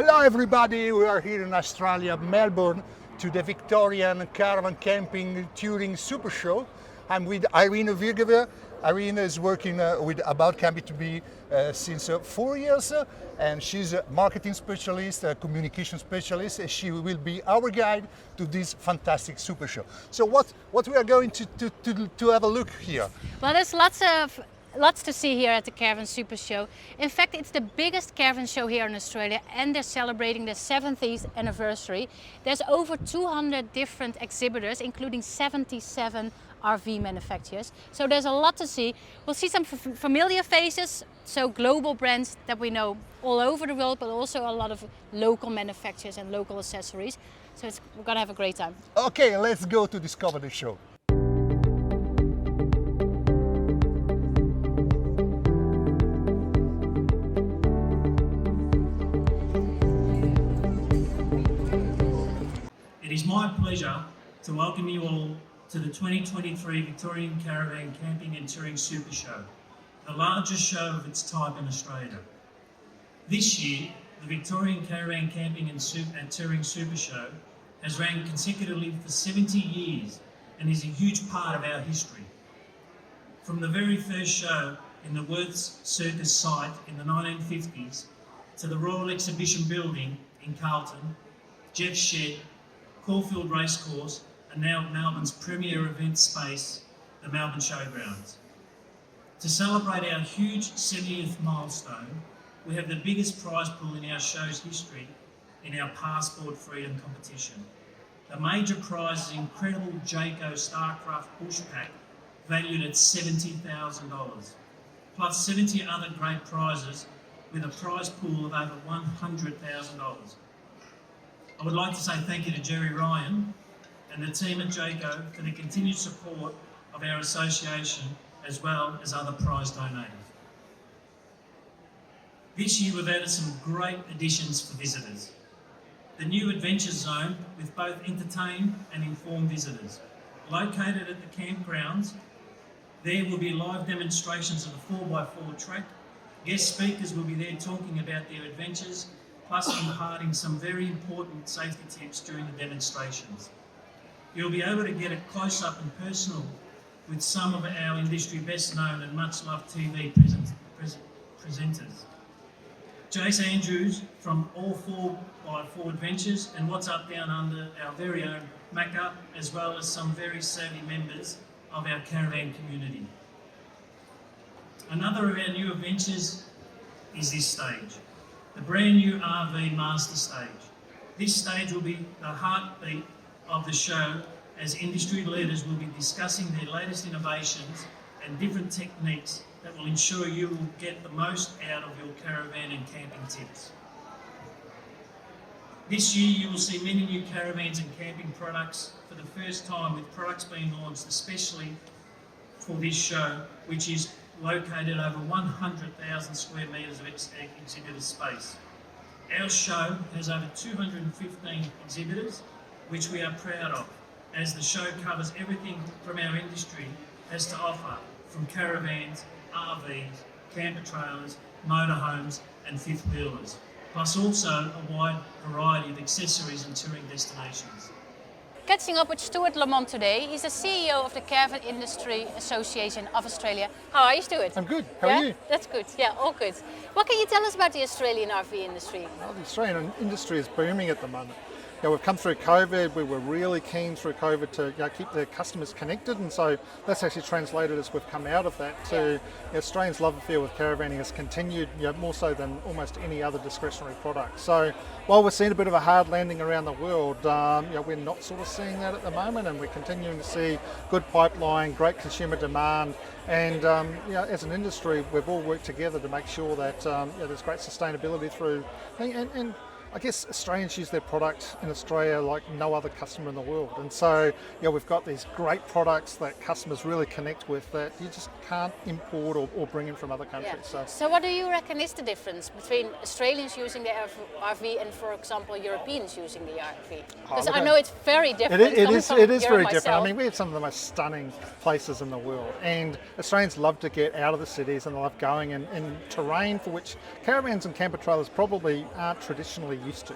Hello everybody, we are here in Australia, Melbourne, to the Victorian Caravan Camping Touring Super Show. I'm with Irina Virgova. Irina is working with About Camping to be since 4 years, and she's a marketing specialist, a communication specialist, and she will be our guide to this fantastic super show. So what we are going to have a look here? Well, there's lots to see here at the Caravan Super Show. In fact, it's the biggest caravan show here in Australia, and they're celebrating their 70th anniversary. There's over 200 different exhibitors, including 77 RV manufacturers. So there's a lot to see. We'll see some familiar faces, so global brands that we know all over the world, but also a lot of local manufacturers and local accessories. So we're gonna have a great time. Okay, let's go to discover the show. It is my pleasure to welcome you all to the 2023 Victorian Caravan Camping and Touring Super Show, the largest show of its type in Australia. This year, the Victorian Caravan Camping and Touring Super Show has ran consecutively for 70 years and is a huge part of our history. From the very first show in the Worths Circus site in the 1950s to the Royal Exhibition Building in Carlton, Jeff's Shed, Caulfield Racecourse, and now Melbourne's premier event space, the Melbourne Showgrounds. To celebrate our huge 70th milestone, we have the biggest prize pool in our show's history in our Passport Freedom competition. The major prize is incredible Jayco Starcraft Bush Pack, valued at $70,000, plus 70 other great prizes with a prize pool of over $100,000. I would like to say thank you to Jerry Ryan and the team at Jayco for the continued support of our association as well as other prize donors. This year we've added some great additions for visitors. The new Adventure Zone with both entertain and inform visitors. Located at the campgrounds, there will be live demonstrations of the 4x4 track. Guest speakers will be there talking about their adventures, plus imparting some very important safety tips during the demonstrations. You'll be able to get a close-up and personal with some of our industry best known and much loved TV presenters. Jace Andrews from All 4x4 Adventures and What's Up Down Under, our very own Macca, as well as some very savvy members of our caravan community. Another of our new adventures is this stage, the brand new RV Master Stage. This stage will be the heartbeat of the show, as industry leaders will be discussing their latest innovations and different techniques that will ensure you will get the most out of your caravan and camping tips. This year you will see many new caravans and camping products for the first time, with products being launched especially for this show, which is located over 100,000 square metres of exhibitor space. Our show has over 215 exhibitors, which we are proud of, as the show covers everything from our industry has to offer, from caravans, RVs, camper trailers, motorhomes and fifth wheelers, plus also a wide variety of accessories and touring destinations. Catching up with Stuart Lamont today. He's the CEO of the Caravan Industry Association of Australia. How are you, Stuart? I'm good. How are you? That's good. Yeah, all good. What can you tell us about the Australian RV industry? Well, the Australian industry is booming at the moment. We've come through COVID. We were really keen through COVID to keep the customers connected, and so that's actually translated as we've come out of that to Australians' love affair with caravanning has continued more so than almost any other discretionary product. So while we're seeing a bit of a hard landing around the world, we're not sort of seeing that at the moment, and we're continuing to see good pipeline, great consumer demand, and as an industry, we've all worked together to make sure that there's great sustainability through and I guess Australians use their product in Australia like no other customer in the world, and so we've got these great products that customers really connect with that you just can't import or bring in from other countries. So what do you reckon is the difference between Australians using the RV and, for example, Europeans using the RV? Because I know it's very different. It is very different. I mean, we have some of the most stunning places in the world, and Australians love to get out of the cities and love going in terrain for which caravans and camper trailers probably aren't traditionally used to.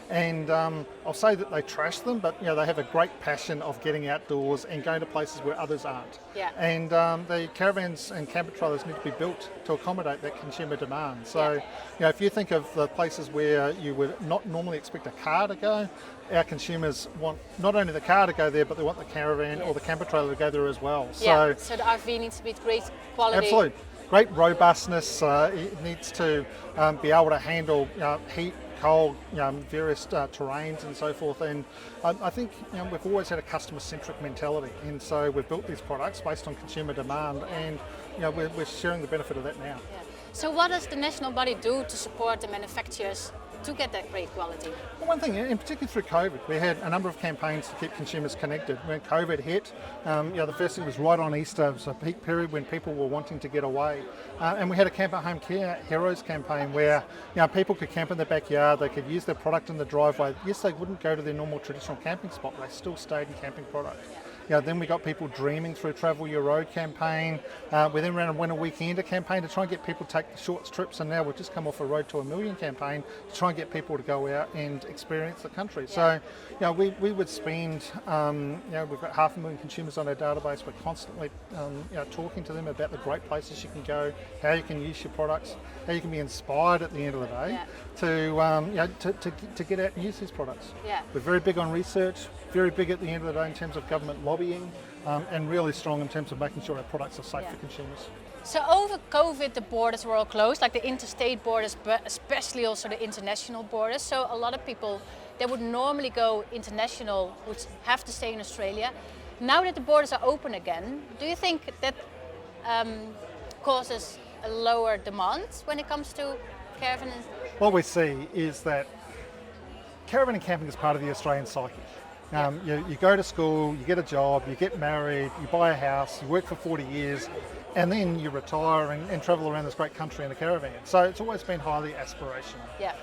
And I'll say that they trash them, but they have a great passion of getting outdoors and going to places where others aren't. Yeah. And the caravans and camper trailers need to be built to accommodate that consumer demand. So, if you think of the places where you would not normally expect a car to go, our consumers want not only the car to go there, but they want the caravan or the camper trailer to go there as well. So the RV needs to be great quality. Absolutely. Great robustness. It needs to be able to handle heat, cold, various terrains and so forth. And I think we've always had a customer-centric mentality, and so we've built these products based on consumer demand, and we're sharing the benefit of that now. Yeah. So what does the national body do to support the manufacturers to get that great quality? Well, one thing, in particular through COVID, we had a number of campaigns to keep consumers connected. When COVID hit, the first thing was right on Easter, it was a peak period when people were wanting to get away. And we had a Camp at Home Care Heroes campaign where people could camp in their backyard, they could use their product in the driveway. Yes, they wouldn't go to their normal traditional camping spot, they still stayed in camping product. Then we got people dreaming through Travel Your Road campaign. We then ran a Winter Weekender campaign to try and get people to take short trips, and now we've just come off a Road to a Million campaign to try and get people to go out and experience the country. So, we would spend, we've got 500,000 consumers on our database. We're constantly talking to them about the great places you can go, how you can use your products, how you can be inspired at the end of the day to get out and use these products. Yeah. We're very big on research, very big at the end of the day in terms of government lobbying, and really strong in terms of making sure our products are safe for consumers. So over COVID, the borders were all closed, like the interstate borders, but especially also the international borders. So a lot of people that would normally go international would have to stay in Australia. Now that the borders are open again, do you think that causes a lower demand when it comes to caravan? What we see is that caravan and camping is part of the Australian psyche. You go to school, you get a job, you get married, you buy a house, you work for 40 years, and then you retire and travel around this great country in a caravan. So it's always been highly aspirational. Yeah.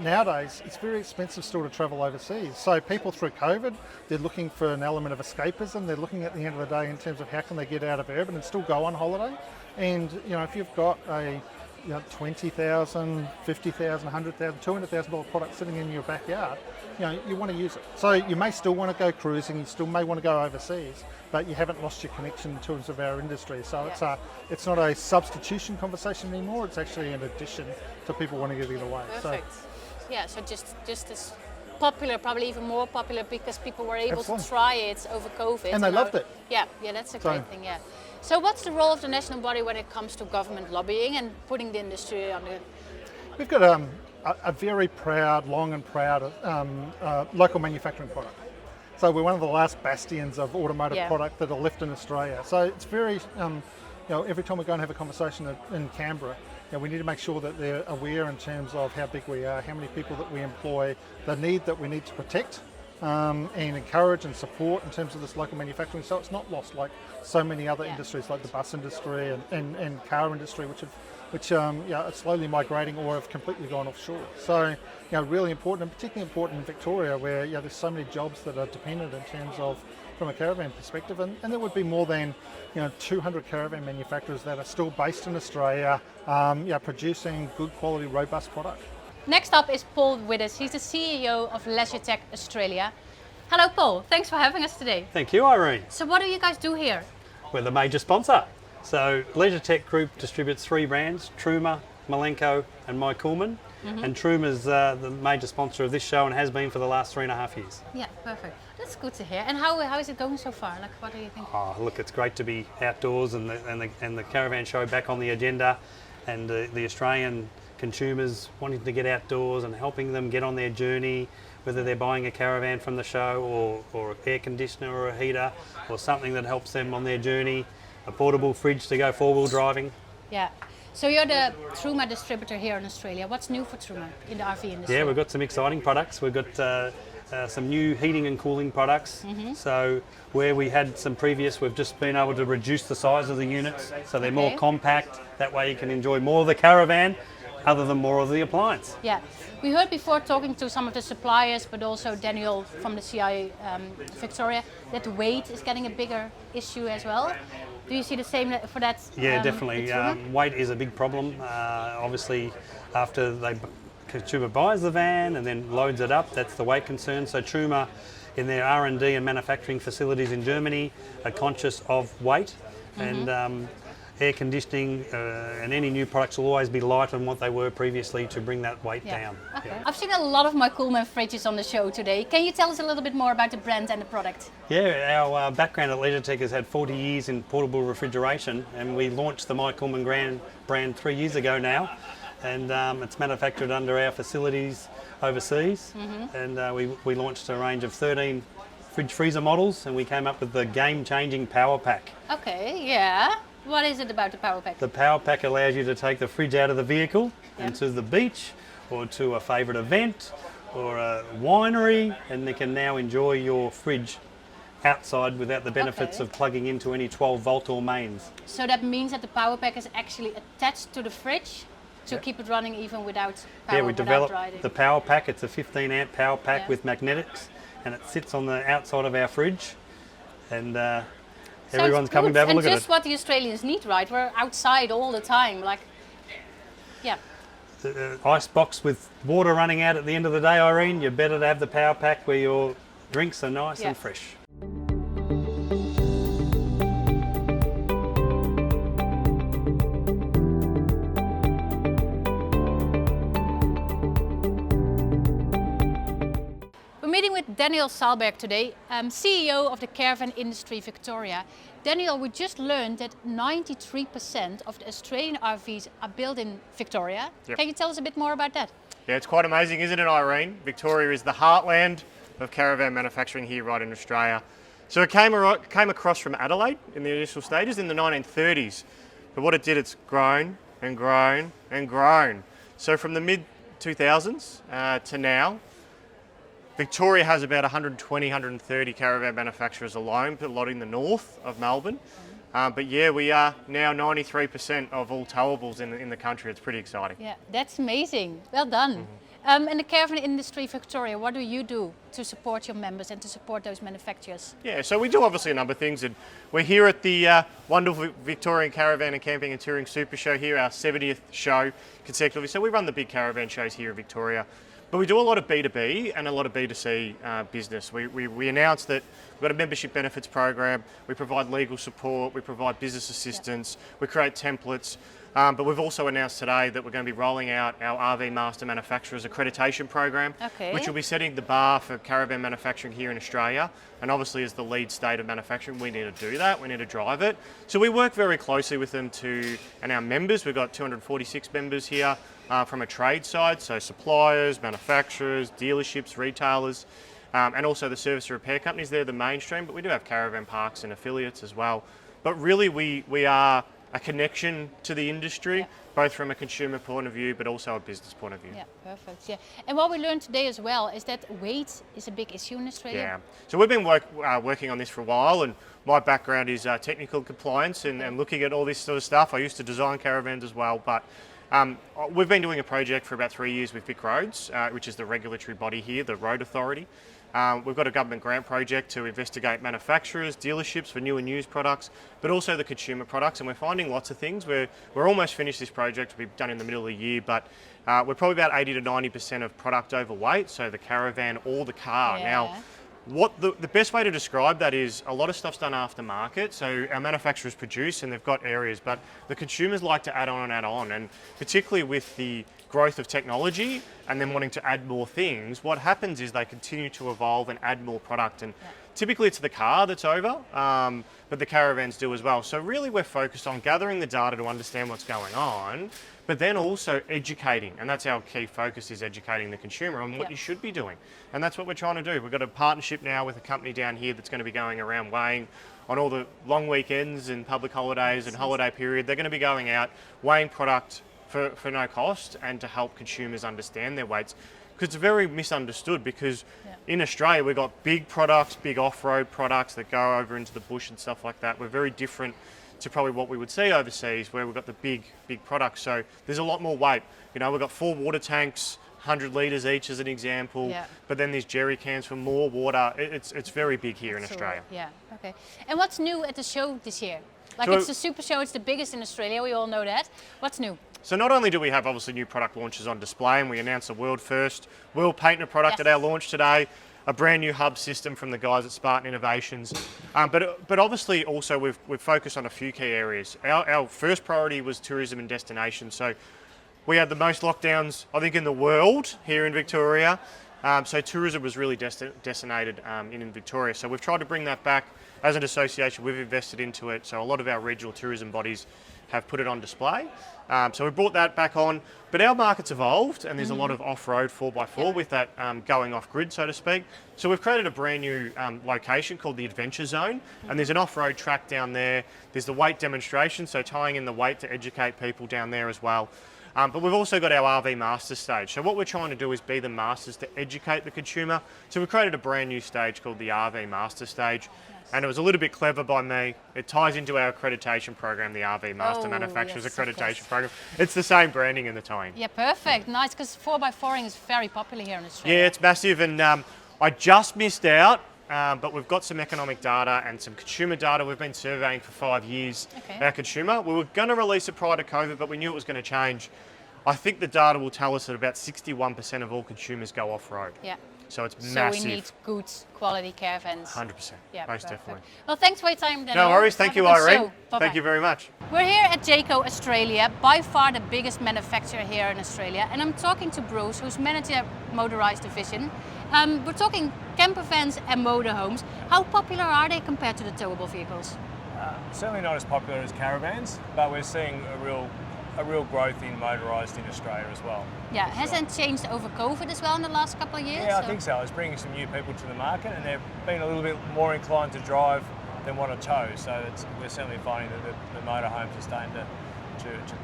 Nowadays, it's very expensive still to travel overseas. So people through COVID, they're looking for an element of escapism. They're looking at the end of the day in terms of how can they get out of urban and still go on holiday. And if you've got a $20,000, $50,000, $100,000, $200,000 product sitting in your backyard, you want to use it. So you may still want to go cruising, you still may want to go overseas, but you haven't lost your connection in terms of our industry. So it's not a substitution conversation anymore, it's actually an addition to people wanting to get away. Perfect. So just as popular, probably even more popular because people were able to try it over COVID. And they loved it. Yeah, that's a great thing, So what's the role of the national body when it comes to government lobbying and putting the industry on the... We've got a very proud, long and proud local manufacturing product. So we're one of the last bastions of automotive product that are left in Australia. So it's very, every time we go and have a conversation in Canberra, we need to make sure that they're aware in terms of how big we are, how many people that we employ, the need that we need to protect and encourage and support in terms of this local manufacturing, so it's not lost like so many other industries like the bus industry and car industry, which are slowly migrating or have completely gone offshore. So really important, and particularly important in Victoria where there's so many jobs that are dependent in terms of from a caravan perspective, and there would be more than 200 caravan manufacturers that are still based in Australia, producing good quality, robust product. Next up is Paul Widders. He's the CEO of LeisureTech Australia. Hello Paul, thanks for having us today. Thank you, Irene. So what do you guys do here? We're the major sponsor. So LeisureTech Group distributes 3 brands, Truma, Malenko and My Coolman. And Truma's the major sponsor of this show and has been for the last 3.5 years. Yeah, perfect. That's good to hear. And how is it going so far? Like, what do you think? Oh, look, it's great to be outdoors and the caravan show back on the agenda, and the Australian consumers wanting to get outdoors and helping them get on their journey, whether they're buying a caravan from the show or an air conditioner or a heater or something that helps them on their journey, a portable fridge to go 4-wheel driving. Yeah. So you're the Truma distributor here in Australia. What's new for Truma in the RV industry? Yeah, we've got some exciting products. We've got some new heating and cooling products. So where we had some previous, we've just been able to reduce the size of the units so they're more compact. That way you can enjoy more of the caravan other than more of the appliance. Yeah. We heard before talking to some of the suppliers, but also Daniel from the CI Victoria, that weight is getting a bigger issue as well. Do you see the same for that? Yeah, definitely. Weight is a big problem. Obviously, after they consumer buys the van and then loads it up. That's the weight concern. So Truma, in their R&D and manufacturing facilities in Germany, are conscious of weight, and air conditioning and any new products will always be lighter than what they were previously to bring that weight down. Okay. I've seen a lot of my Coolman fridges on the show today. Can you tell us a little bit more about the brand and the product? Yeah, our background at LeisureTech has had 40 years in portable refrigeration, and we launched the My Coolman brand 3 years ago now, and it's manufactured under our facilities overseas, and we launched a range of 13 fridge freezer models, and we came up with the game-changing Power Pack. Okay, yeah. What is it about the Power Pack? The Power Pack allows you to take the fridge out of the vehicle and to the beach or to a favourite event or a winery, and you can now enjoy your fridge outside without the benefits of plugging into any 12-volt or mains. So that means that the Power Pack is actually attached to the fridge to keep it running even without power. Yeah, we developed riding. the Power Pack. It's a 15-amp Power Pack with magnetics, and it sits on the outside of our fridge, and everyone's coming to have a look at it. And just what the Australians need, right? We're outside all the time, like, yeah. The ice box with water running out at the end of the day, Irene, you're better to have the Power Pack where your drinks are nice and fresh. Meeting with Daniel Salberg today, CEO of the caravan industry Victoria. Daniel, we just learned that 93% of the Australian RVs are built in Victoria. Yep. Can you tell us a bit more about that? Yeah, it's quite amazing, isn't it, Irene? Victoria is the heartland of caravan manufacturing here right in Australia. So it came across from Adelaide in the initial stages in the 1930s. But what it did, it's grown and grown and grown. So from the mid-2000s to now, Victoria has about 120, 130 caravan manufacturers alone, a lot in the north of Melbourne. But yeah, we are now 93% of all towables in the country. It's pretty exciting. Yeah, that's amazing. Well done. In the caravan industry Victoria, what do you do to support your members and to support those manufacturers? Yeah, so we do obviously a number of things. And we're here at the wonderful Victorian Caravan and Camping and Touring Super Show here, our 70th show consecutively. So we run the big caravan shows here in Victoria. But we do a lot of B2B and a lot of B2C business. We announced that we've got a membership benefits program, we provide legal support, we provide business assistance, we create templates, but we've also announced today that we're going to be rolling out our RV Master Manufacturers Accreditation Program, which will be setting the bar for caravan manufacturing here in Australia. And obviously as the lead state of manufacturing, we need to do that, we need to drive it. So we work very closely with them and our members. We've got 246 members here. From a trade side, so suppliers, manufacturers, dealerships, retailers, and also the service and repair companies. They're the mainstream, but we do have caravan parks and affiliates as well. But really we are a connection to the industry, both from a consumer point of view, but also a business point of view. Yeah, perfect. Yeah, and what we learned today as well is that weight is a big issue in Australia. Yeah, so we've been working on this for a while, and my background is technical compliance and looking at all this sort of stuff. I used to design caravans as well, but we've been doing a project for about 3 years with VicRoads, which is the regulatory body here, the Road Authority. We've got a government grant project to investigate manufacturers, dealerships for new and used products, but also the consumer products, and we're finding lots of things. We're almost finished this project, we've done in the middle of the year, but we're probably about 80 to 90% of product overweight, so the caravan or the car. Yeah. Now, what the best way to describe that is a lot of stuff's done aftermarket, so our manufacturers produce and they've got areas, but the consumers like to add on, and particularly with the growth of technology and then wanting to add more things, what happens is they continue to evolve and add more product, and typically it's the car that's over, but the caravans do as well. So really we're focused on gathering the data to understand what's going on, but then also educating, and that's our key focus, is educating the consumer on what you should be doing. And that's what we're trying to do. We've got a partnership now with a company down here that's going to be going around weighing on all the long weekends and public holidays and holiday period. They're going to be going out weighing product for no cost and to help consumers understand their weights. Because it's very misunderstood, because in Australia we've got big products, big off-road products that go over into the bush and stuff like that. We're very different to probably what we would see overseas, where we've got the big products. So there's a lot more weight. You know, we've got 4 water tanks, 100 litres each as an example, but then these jerry cans for more water. It's very big here in Australia. Yeah, okay. And what's new at the show this year? Like, So it's the Super Show, it's the biggest in Australia, we all know that. What's new? So not only do we have obviously new product launches on display, and we announced a world first wheel painter product at our launch today, a brand new hub system from the guys at Spartan Innovations. But obviously also we've focused on a few key areas. Our first priority was tourism and destination. So we had the most lockdowns, I think, in the world here in Victoria. So tourism was really decimated in Victoria. So we've tried to bring that back. As an association, we've invested into it. So a lot of our regional tourism bodies have put it on display. So we brought that back on. But our market's evolved, and there's a lot of off-road 4x4 with that going off-grid, so to speak. So we've created a brand new location called the Adventure Zone, and there's an off-road track down there. There's the weight demonstration, so tying in the weight to educate people down there as well. But we've also got our RV Master Stage. So what we're trying to do is be the masters to educate the consumer. So we created a brand new stage called the RV Master Stage. And it was a little bit clever by me. It ties into our accreditation program, the RV Master Manufacturers Accreditation Program. It's the same branding and the tying. Yeah, perfect. Nice, because 4x4ing is very popular here in Australia. Yeah, it's massive. And I just missed out, but we've got some economic data and some consumer data. We've been surveying for 5 years our consumer. We were going to release it prior to COVID, but we knew it was going to change. I think the data will tell us that about 61% of all consumers go off-road. Yeah. So it's So massive. we need good quality caravans. 100%. Yeah, most perfect. definitely. Well, thanks for your time, Daniel. No worries. Thank Have you, a good Irene. show. Bye-bye. Thank you very much. We're here at Jayco Australia, by far the biggest manufacturer here in Australia, and I'm talking to Bruce, who's manager motorized division. We're talking camper vans and motorhomes. How popular are they compared to the towable vehicles? Certainly not as popular as caravans, but we're seeing a real growth in motorised in Australia as well. Yeah, has it changed over COVID as well in the last couple of years? Yeah, I think so. It's bringing some new people to the market, and they've been a little bit more inclined to drive than want to tow. So we're certainly finding that the motorhomes are starting to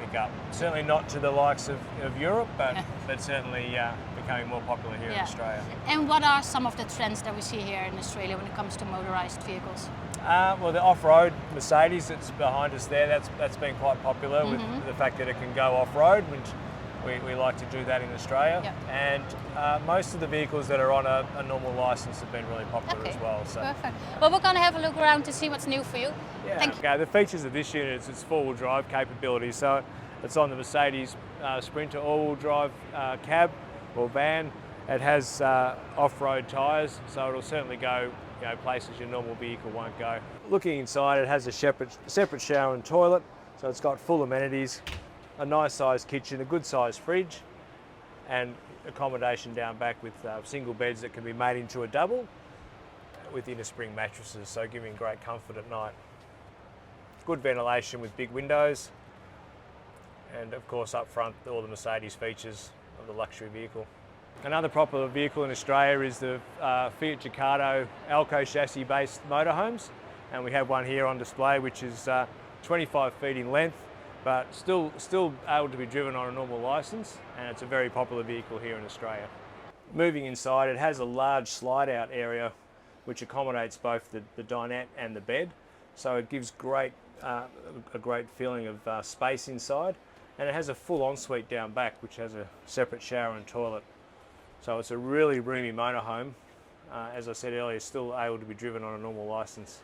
pick up. Certainly not to the likes of Europe, but certainly becoming more popular here in Australia. And what are some of the trends that we see here in Australia when it comes to motorised vehicles? Well, the off-road Mercedes that's behind us there, that's been quite popular with the fact that it can go off-road, which we like to do that in Australia. Yep. And most of the vehicles that are on a normal licence have been really popular as well. So. Perfect. Well, we're going to have a look around to see what's new for you. Yeah. Thank you. Okay, the features of this unit is its four-wheel drive capability. So it's on the Mercedes Sprinter all-wheel drive cab or van. It has off-road tyres, so it'll certainly go places your normal vehicle won't go. Looking inside, it has a separate shower and toilet, so it's got full amenities, a nice sized kitchen, a good sized fridge, and accommodation down back with single beds that can be made into a double with inner spring mattresses, so giving great comfort at night. Good ventilation with big windows, and of course up front all the Mercedes features of the luxury vehicle. Another popular vehicle in Australia is the Fiat Ducato Alco chassis based motorhomes, and we have one here on display which is 25 feet in length, but still able to be driven on a normal licence, and it's a very popular vehicle here in Australia. Moving inside, it has a large slide out area which accommodates both the dinette and the bed, so it gives a great feeling of space inside, and it has a full ensuite down back which has a separate shower and toilet. So it's a really roomy motorhome, as I said earlier, still able to be driven on a normal licence.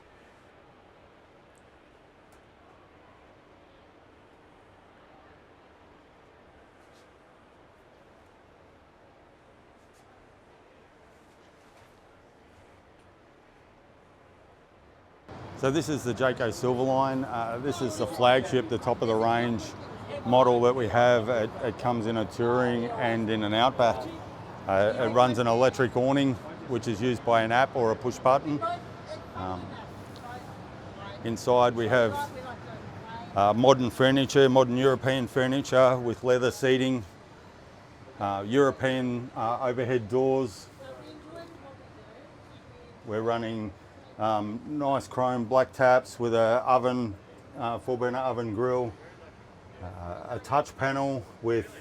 So this is the Jayco Silverline. This is the flagship, the top of the range model that we have. It comes in a touring and in an outback. It runs an electric awning, which is used by an app or a push button. Inside we have modern furniture, modern European furniture with leather seating, European overhead doors. We're running nice chrome black taps with a oven, 4-burner oven grill, a touch panel with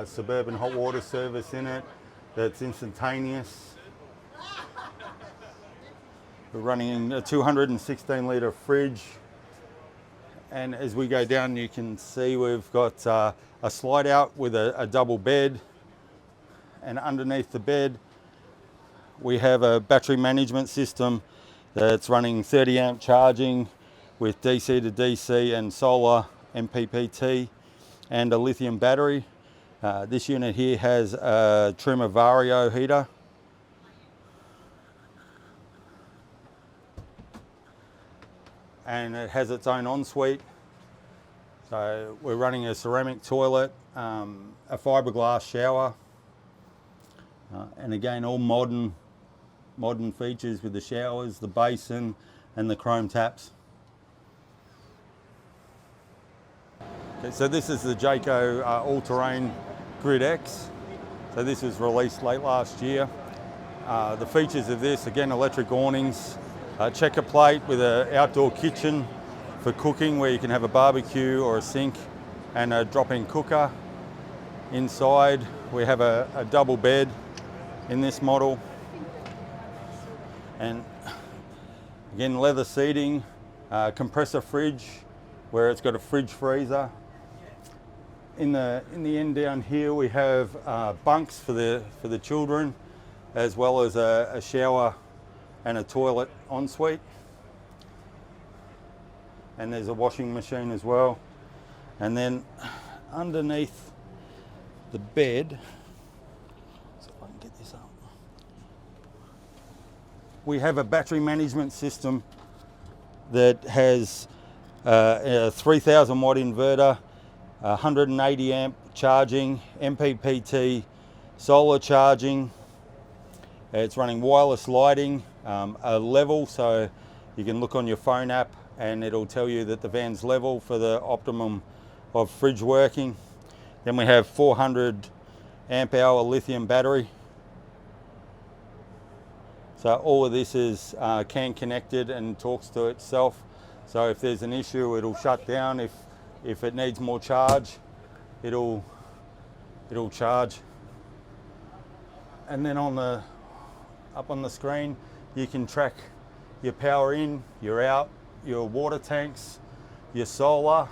Suburban hot water service in it that's instantaneous. We're running a 216 litre fridge, and as we go down you can see we've got a slide out with a double bed, and underneath the bed we have a battery management system that's running 30 amp charging with DC to DC and solar MPPT. and a lithium battery. This unit here has a Truma Vario heater. And it has its own ensuite. So we're running a ceramic toilet, a fiberglass shower, and again all modern features with the showers, the basin, and the chrome taps. Okay, so this is the Jayco all-terrain Grid X. So this was released late last year. The features of this, again, electric awnings, a checker plate with an outdoor kitchen for cooking where you can have a barbecue or a sink, and a drop-in cooker. Inside we have a double bed in this model, and again leather seating, compressor fridge where it's got a fridge freezer. In the end down here we have bunks for the children, as well as a shower and a toilet ensuite. And there's a washing machine as well. And then underneath the bed, so if I can get this up, we have a battery management system that has a 3000 watt inverter, 180 amp charging, MPPT solar charging. It's running wireless lighting, a level, so you can look on your phone app and it'll tell you that the van's level for the optimum of fridge working. Then we have 400 amp hour lithium battery. So all of this is CAN connected and talks to itself. So if there's an issue, it'll shut down. If it needs more charge, it'll charge. And then up on the screen, you can track your power in, your out, your water tanks, your solar.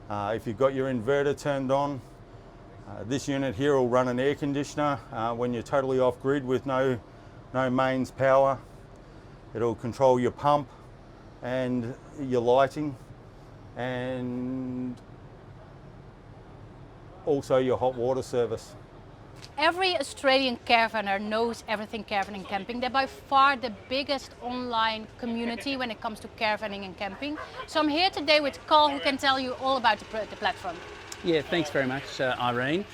If you've got your inverter turned on, this unit here will run an air conditioner when you're totally off grid with no mains power. It'll control your pump and your lighting, and also your hot water service. Every Australian caravaner knows Everything Caravan and Camping. They're by far the biggest online community when it comes to caravaning and camping. So I'm here today with Carl, who can tell you all about the platform. Yeah, thanks very much, Irene.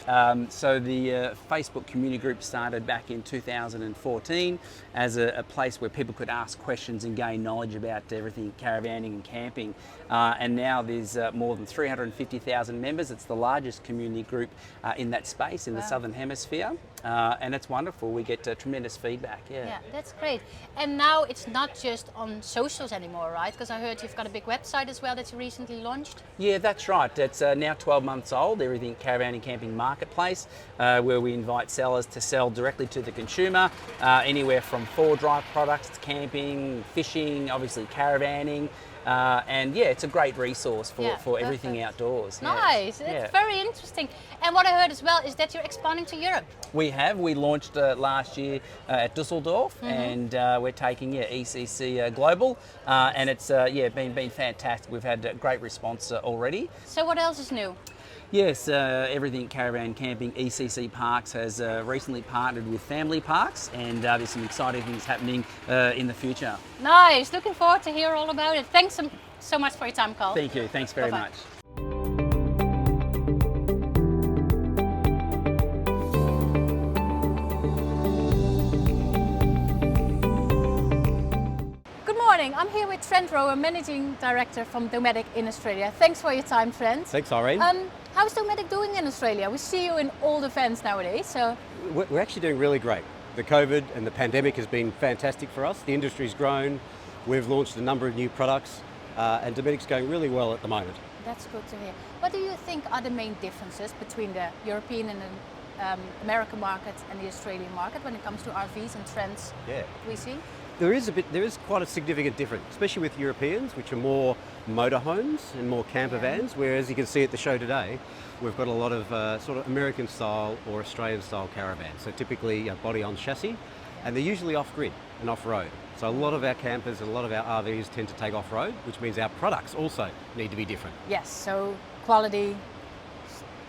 So the Facebook community group started back in 2014 as a place where people could ask questions and gain knowledge about everything caravanning and camping. And now there's more than 350,000 members. It's the largest community group in that space in the Southern Hemisphere. And it's wonderful. We get tremendous feedback. Yeah, that's great. And now it's not just on socials anymore, right? Because I heard you've got a big website as well that you recently launched. Yeah, that's right. It's now 12 months old, Everything Caravan and Camping Marketplace, where we invite sellers to sell directly to the consumer, anywhere from 4-drive products to camping, fishing, obviously caravanning. And yeah, it's a great resource for everything outdoors. Nice, it's very interesting. And what I heard as well is that you're expanding to Europe. We have. We launched last year at Dusseldorf, and we're taking ECC Global, and it's been fantastic. We've had a great response already. So what else is new? Yes, Everything Caravan Camping ECC Parks has recently partnered with Family Parks, and there's some exciting things happening in the future. Nice, looking forward to hear all about it. Thanks so much for your time, Carl. Thank you, thanks very much. Good morning, I'm here with Trent Rower, Managing Director from Dometic in Australia. Thanks for your time, Trent. Thanks, Irene. How's Dometic doing in Australia? We see you in all the events nowadays, so... We're actually doing really great. The COVID and the pandemic has been fantastic for us. The industry's grown, we've launched a number of new products, and Dometic's going really well at the moment. That's good to hear. What do you think are the main differences between the European and the American market and the Australian market when it comes to RVs and trends we see? There is quite a significant difference, especially with Europeans, which are more motorhomes and more camper vans, whereas you can see at the show today, we've got a lot of sort of American style or Australian style caravans. So typically body on chassis, and they're usually off-grid and off-road. So a lot of our campers and a lot of our RVs tend to take off-road, which means our products also need to be different. Yes, so quality,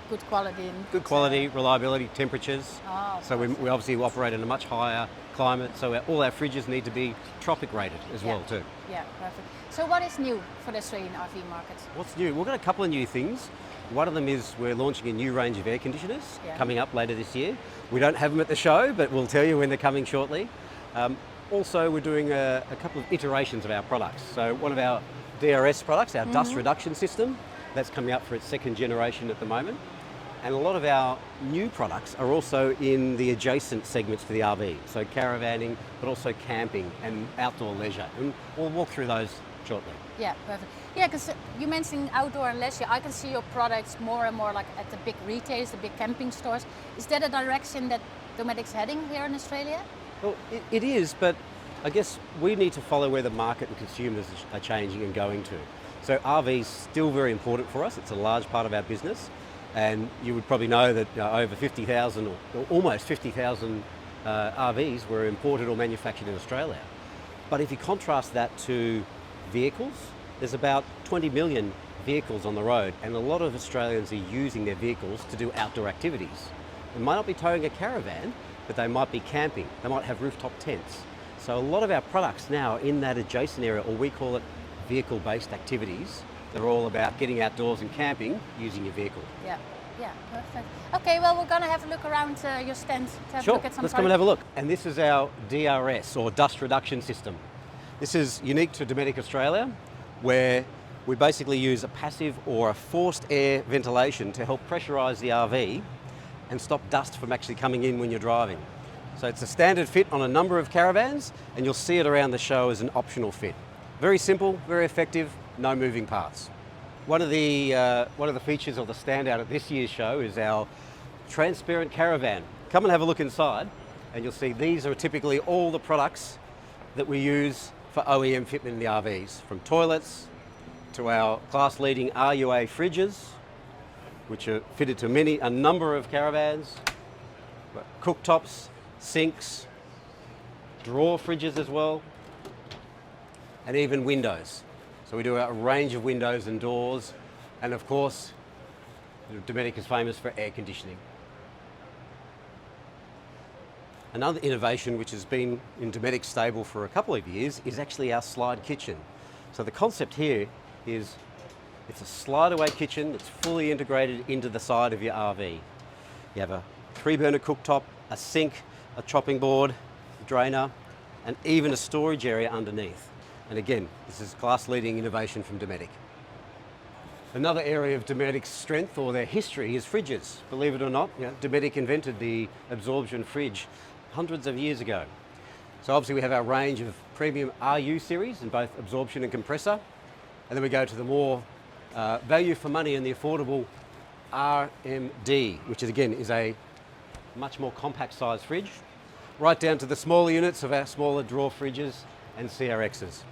good quality. And Good quality, reliability, temperatures. Oh, So we obviously operate in a much higher climate, so all our fridges need to be tropic rated as well too. Yeah, perfect. So what is new for the Australian RV market? What's new? We've got a couple of new things. One of them is we're launching a new range of air conditioners coming up later this year. We don't have them at the show, but we'll tell you when they're coming shortly. Also, we're doing a couple of iterations of our products. So one of our DRS products, our dust reduction system, that's coming up for its second generation at the moment. And a lot of our new products are also in the adjacent segments to the RV, so caravanning, but also camping and outdoor leisure. And we'll walk through those shortly. Yeah, perfect. Yeah, because you mentioned outdoor and leisure. I can see your products more and more like at the big retailers, the big camping stores. Is that a direction that Dometic's heading here in Australia? Well, it is, but I guess we need to follow where the market and consumers are changing and going to. So RV's still very important for us. It's a large part of our business. And you would probably know that over 50,000 or almost 50,000 RVs were imported or manufactured in Australia. But if you contrast that to vehicles, there's about 20 million vehicles on the road, and a lot of Australians are using their vehicles to do outdoor activities. They might not be towing a caravan, but they might be camping. They might have rooftop tents. So a lot of our products now in that adjacent area, or we call it vehicle-based activities, they're all about getting outdoors and camping using your vehicle. Yeah, perfect. Okay, well, we're going to have a look around your stand to have a look at some Let's come and have a look. And this is our DRS, or dust reduction system. This is unique to Dometic Australia, where we basically use a passive or a forced air ventilation to help pressurise the RV and stop dust from actually coming in when you're driving. So it's a standard fit on a number of caravans, and you'll see it around the show as an optional fit. Very simple, very effective, no moving parts. One of the features of the standout at this year's show is our transparent caravan. Come and have a look inside, and you'll see these are typically all the products that we use for OEM fitment in the RVs, from toilets to our class-leading RUA fridges, which are fitted to a number of caravans, cooktops, sinks, drawer fridges as well, and even windows. So we do a range of windows and doors, and of course, Dometic is famous for air conditioning. Another innovation which has been in Dometic's stable for a couple of years is actually our slide kitchen. So the concept here is it's a slide-away kitchen that's fully integrated into the side of your RV. You have a 3-burner cooktop, a sink, a chopping board, a drainer, and even a storage area underneath. And again, this is class-leading innovation from Dometic. Another area of Dometic's strength, or their history, is fridges. Believe it or not, Dometic invented the absorption fridge hundreds of years ago. So obviously we have our range of premium RU series in both absorption and compressor. And then we go to the more value for money and the affordable RMD, which is a much more compact size fridge, right down to the smaller units of our smaller drawer fridges and CRXs.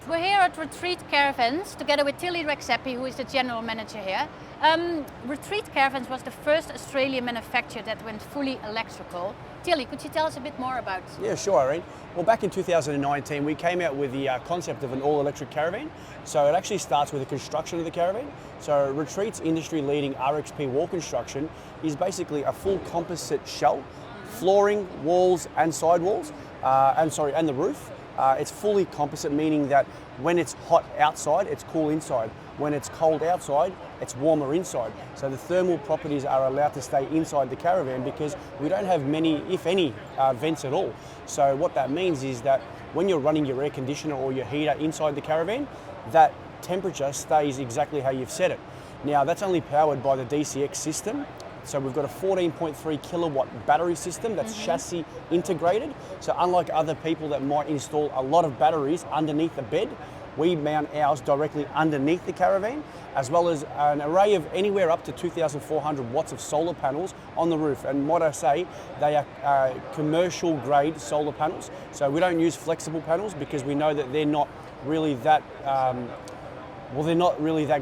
We're here at Retreat Caravans together with Tilly Rexapi, who is the general manager here. Retreat Caravans was the first Australian manufacturer that went fully electrical. Tilly, could you tell us a bit more about it? Yeah, sure, Irene. Well, back in 2019, we came out with the concept of an all-electric caravan. So it actually starts with the construction of the caravan. So Retreat's industry-leading RXP wall construction is basically a full composite shell, flooring, walls, and sidewalls, and the roof. It's fully composite, meaning that when it's hot outside, it's cool inside. When it's cold outside, it's warmer inside. So the thermal properties are allowed to stay inside the caravan because we don't have many, if any, vents at all. So what that means is that when you're running your air conditioner or your heater inside the caravan, that temperature stays exactly how you've set it. Now that's only powered by the DCX system. So we've got a 14.3 kilowatt battery system that's chassis integrated. So unlike other people that might install a lot of batteries underneath the bed, we mount ours directly underneath the caravan, as well as an array of anywhere up to 2,400 watts of solar panels on the roof. And might I say, they are commercial grade solar panels. So we don't use flexible panels because we know that they're not really that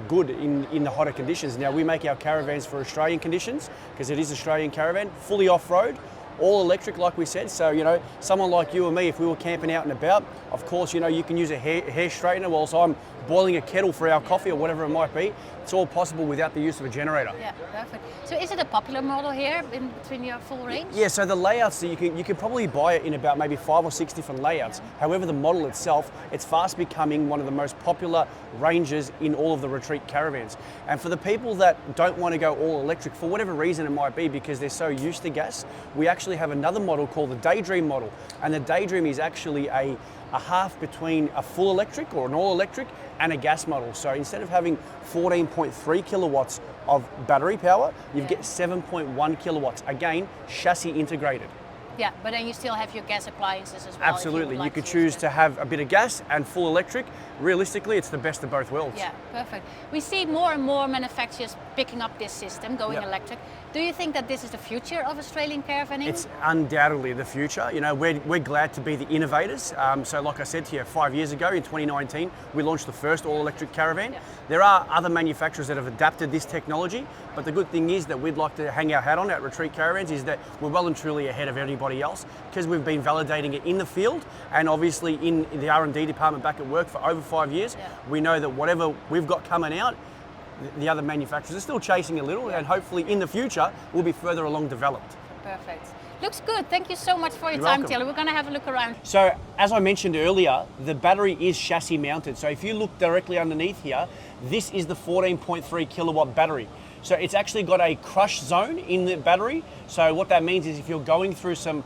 good in the hotter conditions. Now we make our caravans for Australian conditions because it is Australian caravan, fully off-road, all electric, like we said. So, you know, someone like you or me, if we were camping out and about, of course, you know, you can use a hair straightener whilst I'm boiling a kettle for our coffee or whatever it might be. It's all possible without the use of a generator. Yeah, perfect. So is it a popular model here in between your full range? Yeah, so the layouts, you can probably buy it in about maybe 5 or 6 different layouts. However, the model itself, it's fast becoming one of the most popular ranges in all of the retreat caravans. And for the people that don't want to go all electric, for whatever reason it might be, because they're so used to gas, we actually have another model called the Daydream model. And the Daydream is actually a half between a full electric or an all electric and a gas model. So instead of having 14.3 kilowatts of battery power, you get 7.1 kilowatts. Again, chassis integrated. Yeah, but then you still have your gas appliances as well. Absolutely, you could choose to have a bit of gas and full electric. Realistically, it's the best of both worlds. Yeah, perfect. We see more and more manufacturers picking up this system, going electric. Do you think that this is the future of Australian caravanning? It's undoubtedly the future. You know, we're glad to be the innovators. So like I said to you, 5 years ago in 2019, we launched the first all-electric caravan. Yeah. There are other manufacturers that have adapted this technology, but the good thing is that we'd like to hang our hat on at Retreat Caravans is that we're well and truly ahead of everybody else because we've been validating it in the field and obviously in the R&D department back at work for over 5 years. Yeah. We know that whatever we've got coming out, the other manufacturers are still chasing a little, and hopefully in the future we'll be further along developed. Perfect. Looks good. Thank you so much for your You're time, welcome. Taylor. We're going to have a look around. So as I mentioned earlier, the battery is chassis mounted. So if you look directly underneath here, this is the 14.3 kilowatt battery. So it's actually got a crush zone in the battery. So what that means is if you're going through some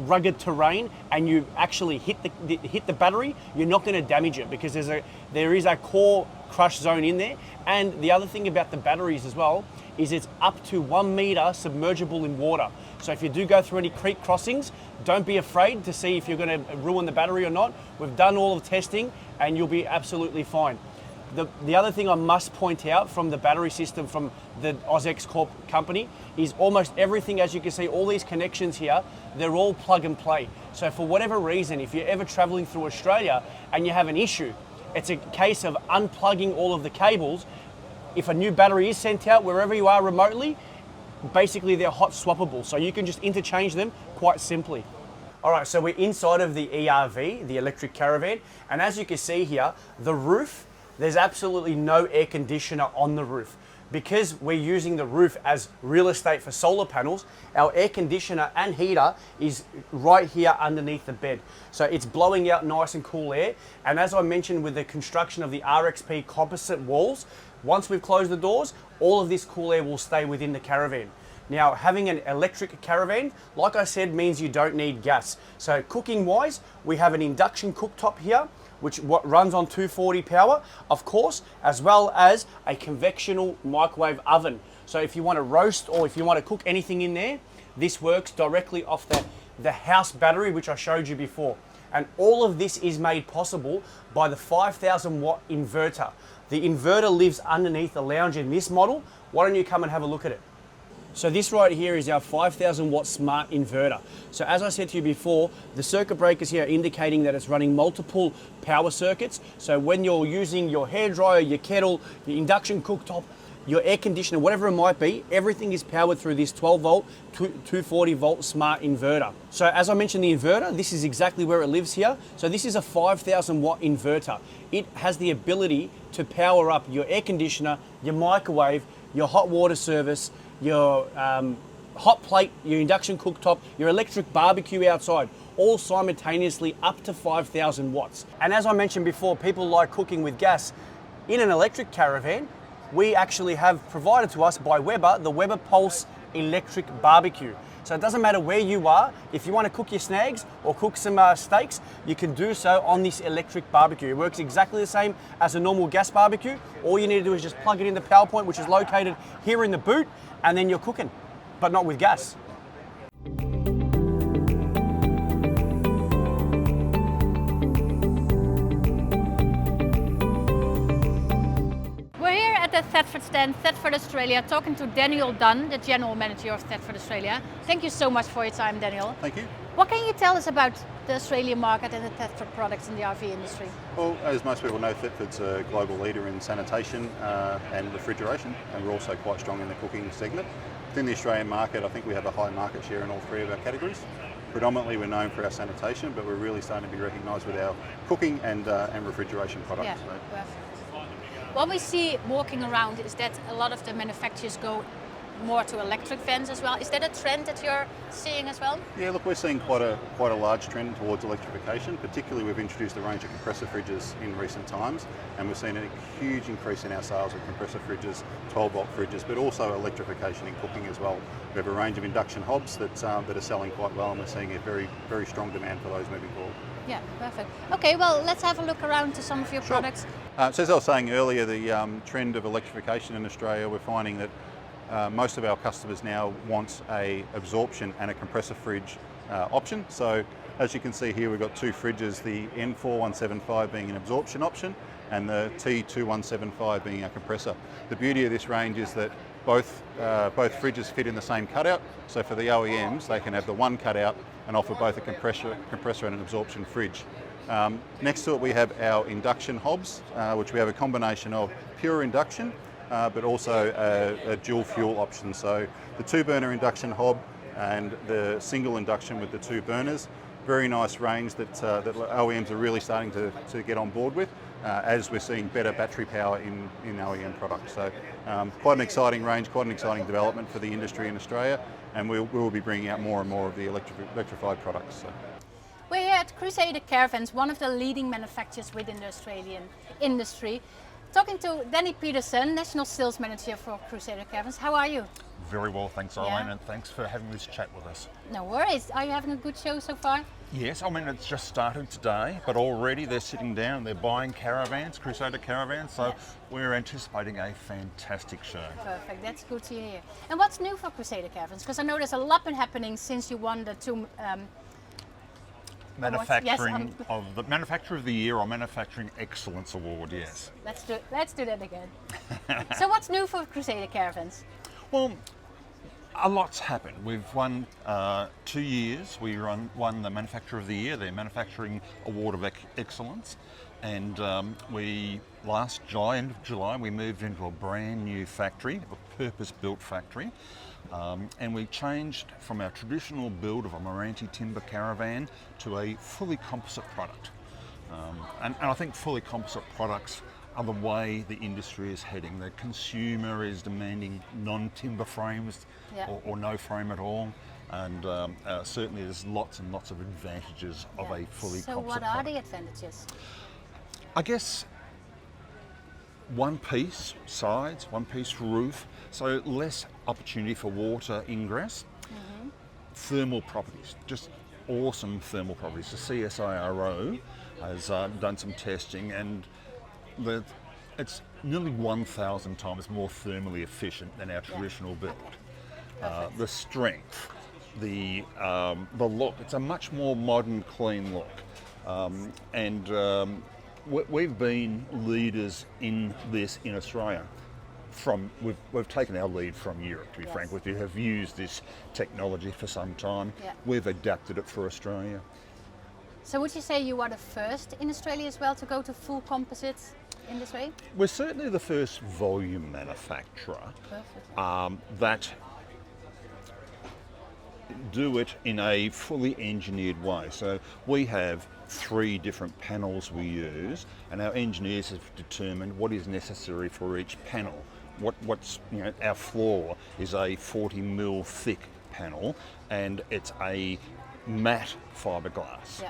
rugged terrain and you actually hit the battery, you're not going to damage it because there is a core crush zone in there. And the other thing about the batteries as well is it's up to 1 meter submergible in water. So if you do go through any creek crossings, don't be afraid to see if you're going to ruin the battery or not. We've done all of the testing and you'll be absolutely fine. The other thing I must point out from the battery system from the AusX Corp company is almost everything, as you can see, all these connections here, they're all plug and play. So for whatever reason, if you're ever traveling through Australia and you have an issue, it's a case of unplugging all of the cables. If a new battery is sent out wherever you are remotely, basically they're hot swappable. So you can just interchange them quite simply. All right, so we're inside of the ERV, the electric caravan. And as you can see here, the roof, there's absolutely no air conditioner on the roof. Because we're using the roof as real estate for solar panels, our air conditioner and heater is right here underneath the bed. So it's blowing out nice and cool air. And as I mentioned with the construction of the RXP composite walls, once we've closed the doors, all of this cool air will stay within the caravan. Now, having an electric caravan, like I said, means you don't need gas. So cooking wise, we have an induction cooktop here, which runs on 240 power, of course, as well as a convectional microwave oven. So if you want to roast or if you want to cook anything in there, this works directly off the house battery, which I showed you before. And all of this is made possible by the 5,000 watt inverter. The inverter lives underneath the lounge in this model. Why don't you come and have a look at it? So this right here is our 5,000 watt smart inverter. So as I said to you before, the circuit breakers here are indicating that it's running multiple power circuits. So when you're using your hairdryer, your kettle, your induction cooktop, your air conditioner, whatever it might be, everything is powered through this 12 volt, 240 volt smart inverter. So as I mentioned, the inverter, this is exactly where it lives here. So this is a 5,000 watt inverter. It has the ability to power up your air conditioner, your microwave, your hot water service, your hot plate, your induction cooktop, your electric barbecue outside, all simultaneously up to 5,000 watts. And as I mentioned before, people like cooking with gas. In an electric caravan, we actually have provided to us by Weber, the Weber Pulse electric barbecue. So it doesn't matter where you are, if you want to cook your snags or cook some steaks, you can do so on this electric barbecue. It works exactly the same as a normal gas barbecue. All you need to do is just plug it in the power point, which is located here in the boot, and then you're cooking, but not with gas. The Thetford stand, Thetford Australia, talking to Daniel Dunn, the General Manager of Thetford Australia. Thank you so much for your time, Daniel. Thank you. What can you tell us about the Australian market and the Thetford products in the RV industry? Well, as most people know, Thetford's a global leader in sanitation and refrigeration, and we're also quite strong in the cooking segment. Within the Australian market, I think we have a high market share in all three of our categories. Predominantly we're known for our sanitation, but we're really starting to be recognised with our cooking and refrigeration products. Yeah, So, perfect. What we see walking around is that a lot of the manufacturers go more to electric vans as well. Is that a trend that you're seeing as well? yeah, look, we're seeing quite a large trend towards electrification. Particularly, we've introduced a range of compressor fridges in recent times, and we've seen a huge increase in our sales of compressor fridges, 12-volt fridges, but also electrification in cooking as well. We have a range of induction hobs that are selling quite well, and we're seeing a very, very strong demand for those moving forward. Yeah, perfect. Okay, well, let's have a look around to some of your products. So as I was saying earlier, the trend of electrification in Australia, we're finding that most of our customers now want a absorption and a compressor fridge option. So as you can see here, we've got two fridges, the N4175 being an absorption option and the T2175 being our compressor. The beauty of this range is that both fridges fit in the same cutout. So for the OEMs, they can have the one cutout and offer both a compressor and an absorption fridge. Next to it, we have our induction hobs, which we have a combination of pure induction, but also a dual fuel option. So the 2-burner induction hob and the single induction with the 2 burners. Very nice range that OEMs are really starting to get on board with, as we're seeing better battery power in OEM products. So quite an exciting range, quite an exciting development for the industry in Australia, and we will be bringing out more and more of the electrified products. So. We're here at Crusader Caravans, one of the leading manufacturers within the Australian industry. Talking to Danny Peterson, National Sales Manager for Crusader Caravans. How are you? Very well, thanks, Irene, and thanks for having this chat with us. No worries. Are you having a good show so far? Yes, I mean, it's just started today, but already they're sitting down, they're buying caravans, Crusader caravans, so we're anticipating a fantastic show. Perfect, that's good to hear. And what's new for Crusader Caravans? Because I know there's a lot been happening since you won the two manufacturing of the Manufacturer of the Year or Manufacturing Excellence Award, yes. Let's do that again. So what's new for Crusader Caravans? Well, a lot's happened. We've won 2 years. We won the Manufacturer of the Year, the Manufacturing Award of Excellence, and last July, end of July, we moved into a brand new factory, a purpose-built factory. And we changed from our traditional build of a Moranti timber caravan to a fully composite product. And I think fully composite products are the way the industry is heading. The consumer is demanding non-timber frames or no frame at all. And certainly there's lots and lots of advantages of a fully composite product. So what are the advantages? I guess one piece sides, one piece roof, so less opportunity for water ingress. Thermal properties, just awesome thermal properties. The CSIRO has done some testing, and it's nearly 1,000 times more thermally efficient than our traditional build. The strength, the look, it's a much more modern, clean look. We've been leaders in this in Australia. We've taken our lead from Europe, to be frank with you, have used this technology for some time. We've adapted it for Australia. So would you say you are the first in Australia as well to go to full composites in this way? We're certainly the first volume manufacturer that do it in a fully engineered way. So we have 3 different panels we use, and our engineers have determined what is necessary for each panel. What's our floor is a 40mm thick panel, and it's a matte fiberglass.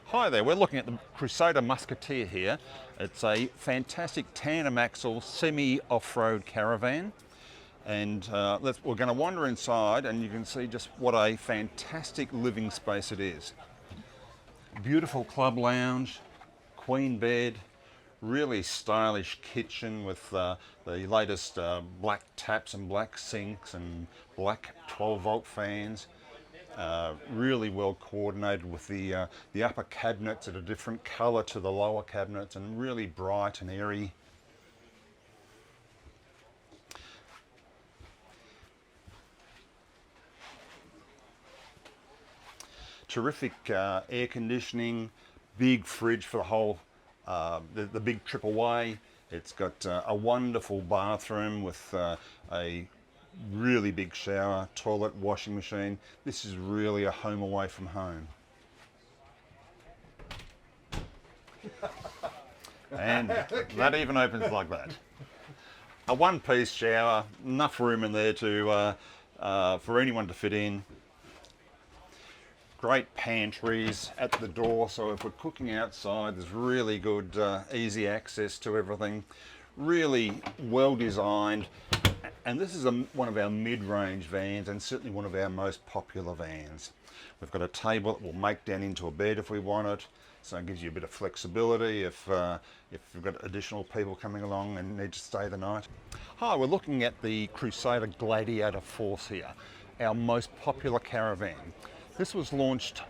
Hi there, we're looking at the Crusader Musketeer here. It's a fantastic tandem axle semi-off-road caravan. And we're going to wander inside, and you can see just what a fantastic living space it is. Beautiful club lounge, queen bed, really stylish kitchen with the latest black taps and black sinks and black 12-volt fans. Really well coordinated with the upper cabinets at a different colour to the lower cabinets, and really bright and airy. Terrific air conditioning, big fridge for the whole, the big AAA. It's got a wonderful bathroom with a really big shower, toilet, washing machine. This is really a home away from home. And that even opens like that. A one-piece shower, enough room in there to for anyone to fit in. Great pantries at the door, so if we're cooking outside, there's really good, easy access to everything. Really well designed, and this is one of our mid-range vans, and certainly one of our most popular vans. We've got a table that will make down into a bed if we want it, so it gives you a bit of flexibility if you've got additional people coming along and need to stay the night. Hi, we're looking at the Crusader Gladiator Force here, our most popular caravan. This was launched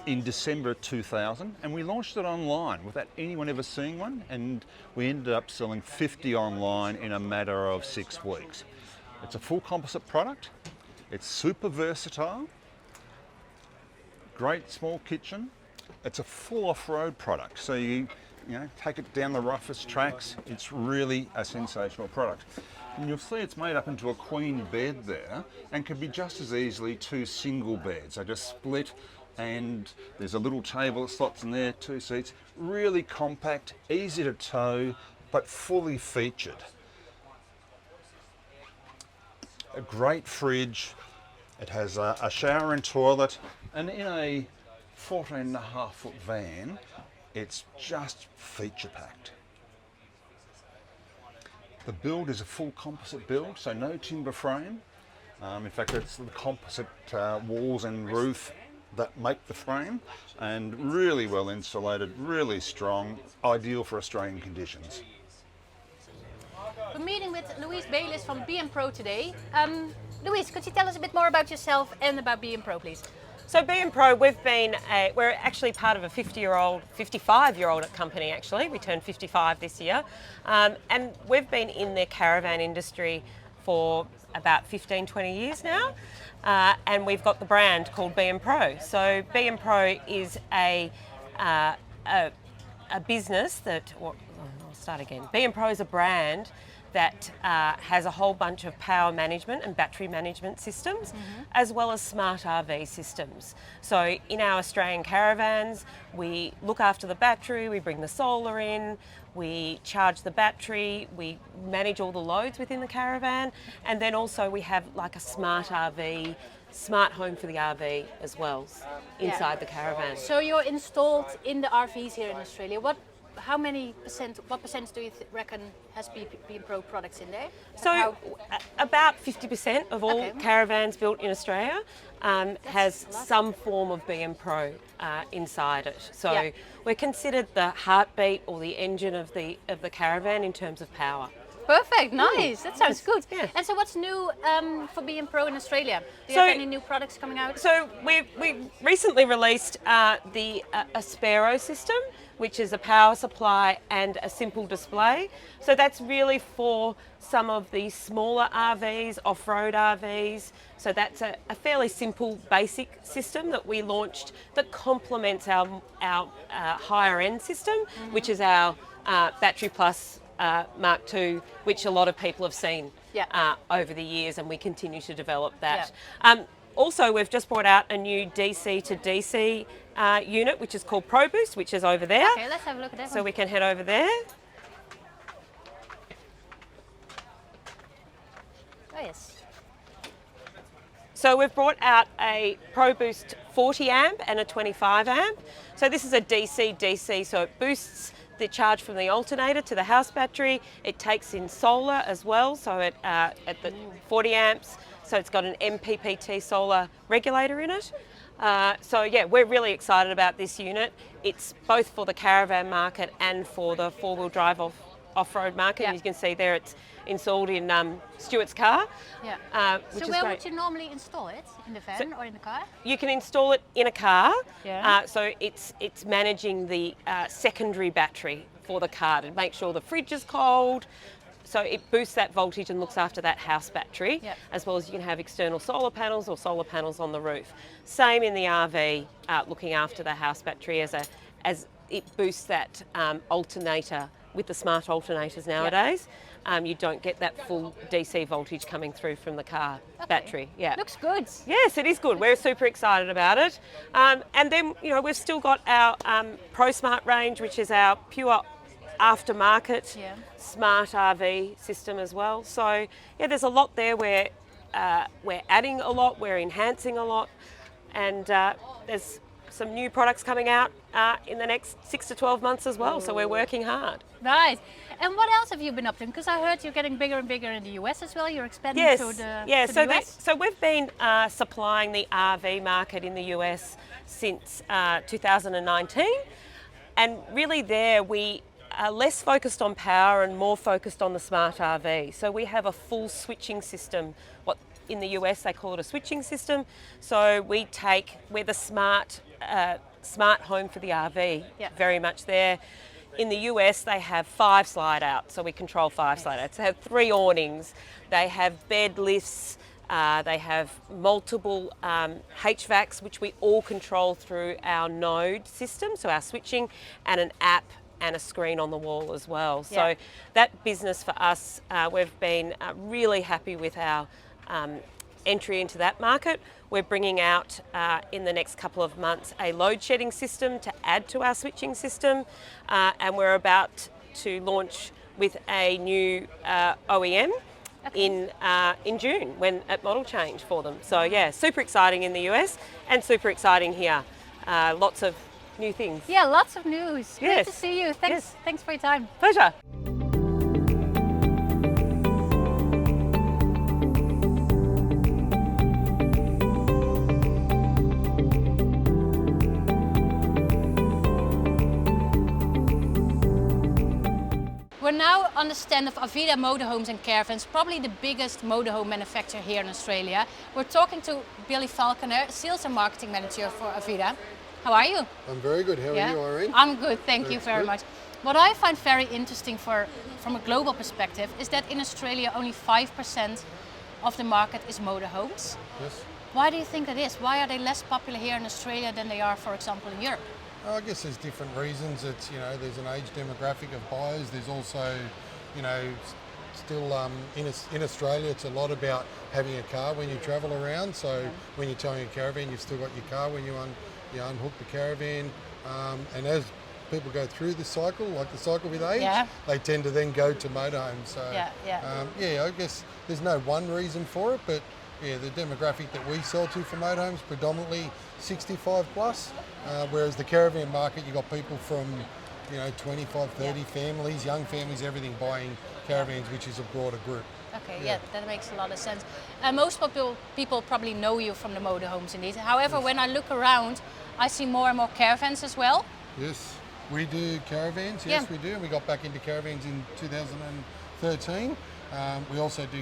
in December 2000, and we launched it online without anyone ever seeing one, and we ended up selling 50 online in a matter of 6 weeks. It's a full composite product, it's super versatile, great small kitchen, it's a full off-road product, so you take it down the roughest tracks. It's really a sensational product. And you'll see it's made up into a queen bed there, and can be just as easily 2 single beds. They just split, and there's a little table that slots in there, 2 seats. Really compact, easy to tow, but fully featured. A great fridge. It has a shower and toilet, and in a 14.5-foot van, it's just feature packed. The build is a full composite build, so no timber frame. In fact, it's the composite walls and roof that make the frame, and really well insulated, really strong, ideal for Australian conditions. We're meeting with Louise Bayliss from B&Pro today. Louise, could you tell us a bit more about yourself and about B&Pro, please? So B&Pro, we're actually part of a 55-year-old company actually. We turned 55 this year. And we've been in the caravan industry for about 15, 20 years now. And we've got the brand called B&Pro. So B&Pro is a business that, I'll start again. B&Pro is a brand that has a whole bunch of power management and battery management systems, as well as smart RV systems. So in our Australian caravans, we look after the battery, we bring the solar in, we charge the battery, we manage all the loads within the caravan, and then also we have like a smart RV, smart home for the RV as well inside the caravan. So you're installed in the RVs here in Australia. What percent do you reckon has B&Pro products in there? So about 50% of all caravans built in Australia has some form of B&Pro inside it. So we're considered the heartbeat or the engine of the caravan in terms of power. Perfect, nice. That sounds good. Yeah. And so what's new for B&Pro in Australia? Do you have any new products coming out? So we recently released the Aspero system, which is a power supply and a simple display. So that's really for some of the smaller RVs, off-road RVs. So that's a fairly simple, basic system that we launched that complements our higher end system, which is our Battery Plus Mark II, which a lot of people have seen over the years, and we continue to develop that. Also, we've just brought out a new DC to DC unit, which is called ProBoost, which is over there. Okay, let's have a look at that. So we can head over there. Oh, yes. So we've brought out a ProBoost 40 amp and a 25 amp. So this is a DC-DC, so it boosts the charge from the alternator to the house battery. It takes in solar as well, so at the 40 amps. So it's got an MPPT solar regulator in it. So yeah, we're really excited about this unit. It's both for the caravan market and for the four-wheel drive off-road market. And you can see there it's installed in Stuart's car. Yeah. So where would you normally install it? In the van or in the car? You can install it in a car. Yeah. So it's managing the secondary battery for the car to make sure the fridge is cold. So it boosts that voltage and looks after that house battery, as well as you can have external solar panels or solar panels on the roof. Same in the RV, looking after the house battery as it boosts that alternator with the smart alternators nowadays. You don't get that full DC voltage coming through from the car battery. Yeah, Looks good. yes, it is good. We're super excited about it. And then, you know, we've still got our ProSmart range, which is our pure aftermarket smart RV system as well. So yeah, there's a lot there where we're adding a lot, we're enhancing a lot, and there's some new products coming out in the next 6 to 12 months as well. So we're working hard. Right. And what else have you been up to? Because I heard you're getting bigger and bigger in the US as well. You're expanding Yes, to the, yeah. to So the US. so we've been supplying the RV market in the US since 2019, and really there we are less focused on power and more focused on the smart RV. So we have a full switching system. What in the US they call it a switching system. So we're the smart home for the RV. Very much there. In the US, they have 5 slide outs, so we control 5 slide outs. They have 3 awnings, they have bed lifts, they have multiple HVACs, which we all control through our node system, so our switching, and an app and a screen on the wall as well. So that business for us, we've been really happy with our entry into that market. We're bringing out in the next couple of months a load shedding system to add to our switching system, and we're about to launch with a new OEM in June at model change for them. So yeah, super exciting in the US and super exciting here. Lots of new things. Yeah, lots of news. Great Yes. to see you. Thanks. Thanks for your time. Pleasure. We're now on the stand of Avida Motorhomes and Caravans, probably the biggest motorhome manufacturer here in Australia. We're talking to Billy Falconer, Sales and Marketing Manager for Avida. How are you? I'm very good. How are you, Irene? I'm good, thank you very good. much. What I find very interesting from a global perspective is that in Australia only 5% of the market is motorhomes. Yes. Why do you think that is? Why are they less popular here in Australia than they are, for example, in Europe? I guess there's different reasons. It's, you know, there's an age demographic of buyers. There's also, you know, still in Australia, it's a lot about having a car when you travel around. So when you're towing a caravan, you've still got your car when you unhook the caravan. And as people go through the cycle, like the cycle with age, they tend to then go to motorhomes. So I guess there's no one reason for it, but yeah, the demographic that we sell to for motorhomes predominantly 65 plus, whereas the caravan market, you've got people from, you know, 25, 30 families, young families, everything buying caravans, which is a broader group. Okay, yeah, that makes a lot of sense. Most people probably know you from the motorhomes indeed. However, when I look around, I see more and more caravans as well. Yes, we do caravans, yes we do. We got back into caravans in 2013. We also do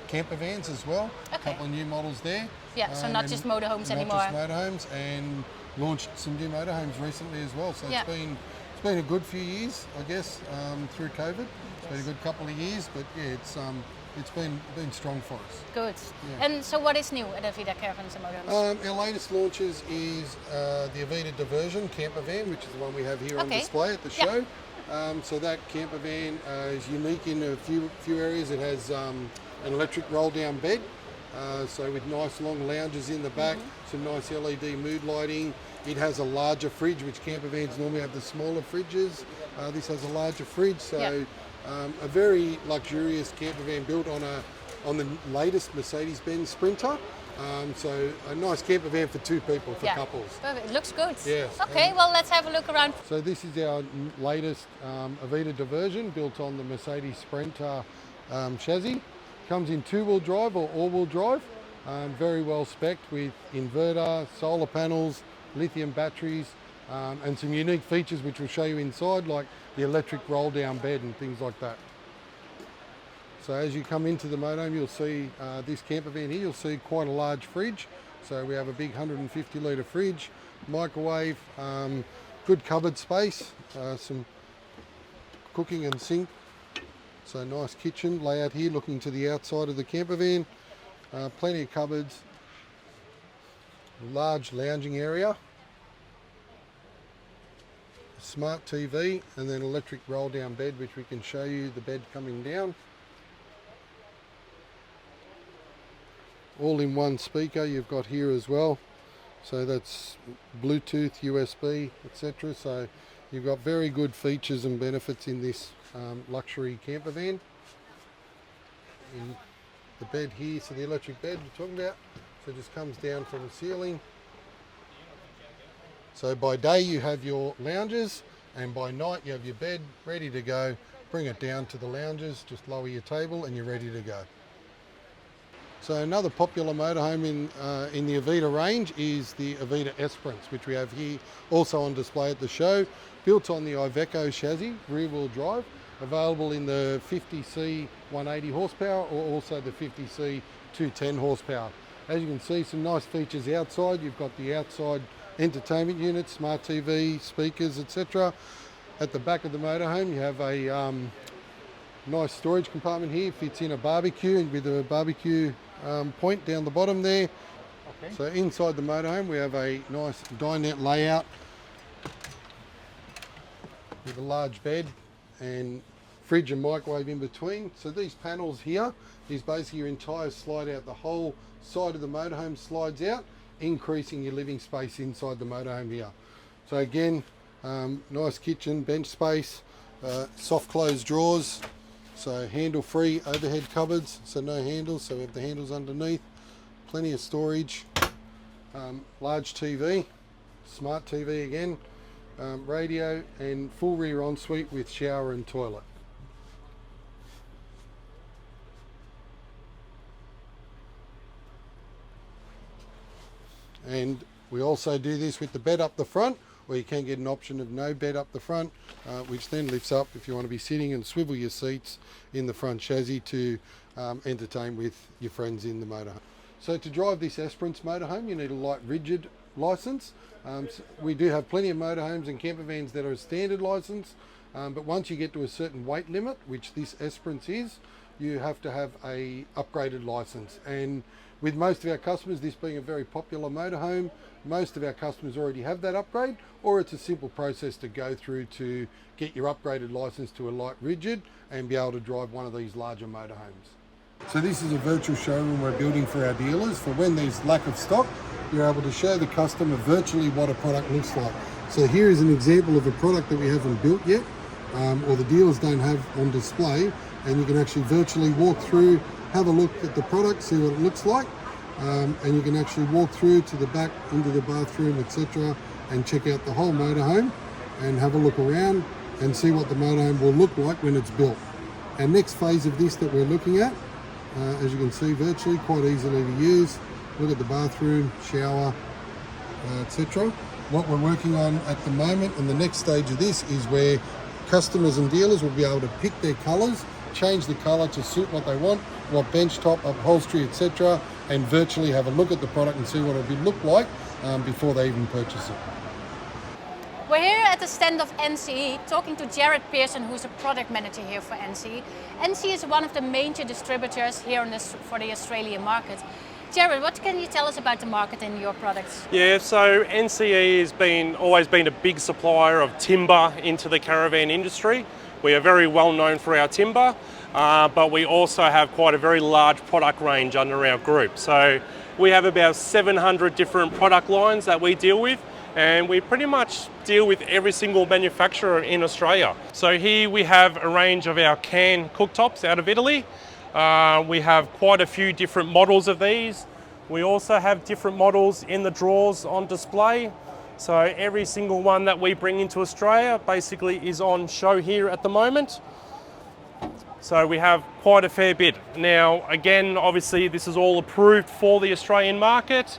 camper vans as well. A couple of new models there. Yeah, so not just motorhomes anymore. Not just motorhomes, and launched some new motorhomes recently as well. So it's been a good few years, I guess, through COVID. It's been a good couple of years, but yeah, it's been strong for us. Good. Yeah. And so what is new at Avida Caravans and Motorhomes? Our latest launches is the Avida Diversion camper van, which is the one we have here on display at the show. So that camper van is unique in a few areas. It has an electric roll-down bed, so with nice long lounges in the back, some nice LED mood lighting. It has a larger fridge, which camper vans normally have the smaller fridges. This has a larger fridge, so a very luxurious camper van built on the latest Mercedes-Benz Sprinter. So a nice camper van for 2 people, for couples. Perfect. It looks good. Yes. Okay, well, let's have a look around. So this is our latest Avida Diversion, built on the Mercedes Sprinter chassis. Comes in 2-wheel drive or all-wheel drive. Very well spec'd with inverter, solar panels, lithium batteries, and some unique features which we'll show you inside, like the electric roll-down bed and things like that. So as you come into the motorhome, you'll see this camper van here, you'll see quite a large fridge. So we have a big 150 litre fridge, microwave, good cupboard space, some cooking and sink. So nice kitchen layout here, looking to the outside of the camper van. Plenty of cupboards, large lounging area. smart TV, and then electric roll down bed, which we can show you the bed coming down. All in one speaker you've got here as well. So that's Bluetooth, USB, etc. So you've got very good features and benefits in this luxury camper van. In the bed here, so the electric bed we're talking about, so it just comes down from the ceiling. So by day you have your lounges, and by night you have your bed ready to go. Bring it down to the lounges, just lower your table and you're ready to go. So another popular motorhome in the Avita range is the Avita Esperance, which we have here also on display at the show. Built on the Iveco chassis, rear wheel drive, available in the 50C 180 horsepower or also the 50C 210 horsepower. As you can see, some nice features outside. You've got the outside entertainment unit, smart TV, speakers, etc. At the back of the motorhome you have a nice storage compartment here, fits in a barbecue with a barbecue point down the bottom there. Okay. So inside the motorhome we have a nice dinette layout with a large bed and fridge and microwave in between. So these panels here is basically your entire slide out. The whole side of the motorhome slides out, increasing your living space inside the motorhome here. So again, nice kitchen, bench space, soft close drawers, so handle free overhead cupboards, so no handles, so we have the handles underneath, plenty of storage, large TV, smart TV again, radio and full rear ensuite with shower and toilet. And we also do this with the bed up the front, or you can get an option of no bed up the front, which then lifts up if you want to be sitting and swivel your seats in the front chassis to entertain with your friends in the motorhome. So to drive this Esperance motorhome you need a light rigid licence. So we do have plenty of motorhomes and camper vans that are a standard licence, but once you get to a certain weight limit, which this Esperance is, you have to have a upgraded licence. And with most of our customers, this being a very popular motorhome, most of our customers already have that upgrade, or it's a simple process to go through to get your upgraded licence to a light rigid and be able to drive one of these larger motorhomes. So this is a virtual showroom we're building for our dealers. For when there's lack of stock, you're able to show the customer virtually what a product looks like. So here is an example of a product that we haven't built yet, or the dealers don't have on display, and you can actually virtually walk through, have a look at the product, see what it looks like, and you can actually walk through to the back into the bathroom, etc., and check out the whole motorhome and have a look around and see what the motorhome will look like when it's built. Our next phase of this that we're looking at, as you can see, virtually quite easily to use. Look at the bathroom, shower, etc. What we're working on at the moment, and the next stage of this, is where customers and dealers will be able to pick their colours, change the colour to suit what they want, what bench top, upholstery, etc., and virtually have a look at the product and see what it will look like before they even purchase it. We're here at the stand of NCE talking to Jared Pearson, who's a product manager here for NCE. NCE is one of the major distributors here for the Australian market. Jared, what can you tell us about the market and your products? Yeah, so NCE has always been a big supplier of timber into the caravan industry. We are very well known for our timber, but we also have quite a very large product range under our group. So we have about 700 different product lines that we deal with, and we pretty much deal with every single manufacturer in Australia. So here we have a range of our can cooktops out of Italy. We have quite a few different models of these. We also have different models in the drawers on display. So every single one that we bring into Australia basically is on show here at the moment. So we have quite a fair bit. Now, again, obviously this is all approved for the Australian market.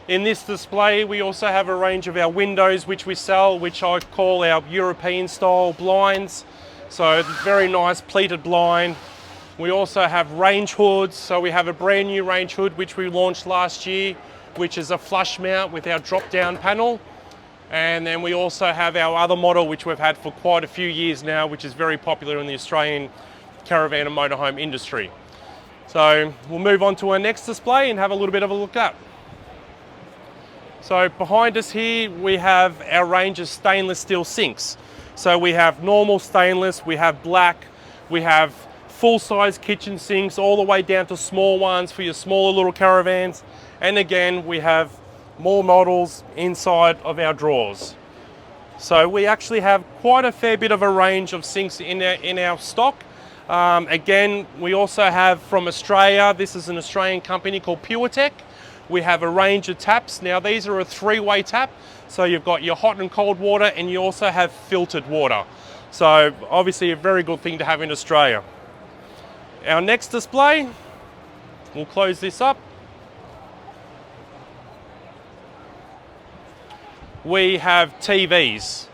In this display, we also have a range of our windows which we sell, which I call our European style blinds. So very nice pleated blind. We also have range hoods. So we have a brand new range hood which we launched last year, which is a flush mount with our drop down panel. And then we also have our other model which we've had for quite a few years now, which is very popular in the Australian caravan and motorhome industry. So we'll move on to our next display and have a little bit of a look at. So behind us here, we have our range of stainless steel sinks. So we have normal stainless, we have black, we have full-size kitchen sinks all the way down to small ones for your smaller little caravans. And again, we have more models inside of our drawers. So we actually have quite a fair bit of a range of sinks in our stock. Again, we also have from Australia, this is an Australian company called PureTech. We have a range of taps. Now these are a three-way tap. So you've got your hot and cold water, and you also have filtered water. So obviously a very good thing to have in Australia. Our next display, we'll close this up. We have TVs.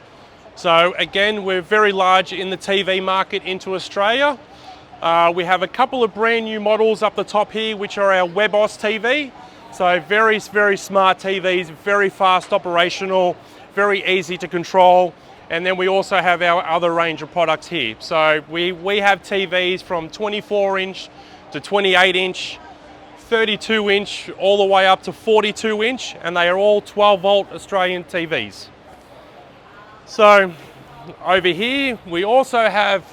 So again, we're very large in the TV market into Australia. We have a couple of brand new models up the top here, which are our Webos TV. So very, very smart TVs, very fast operational, very easy to control. And then we also have our other range of products here. So we have TVs from 24 inch to 28 inch, 32 inch, all the way up to 42 inch, and they are all 12 volt Australian TVs. So over here, we also have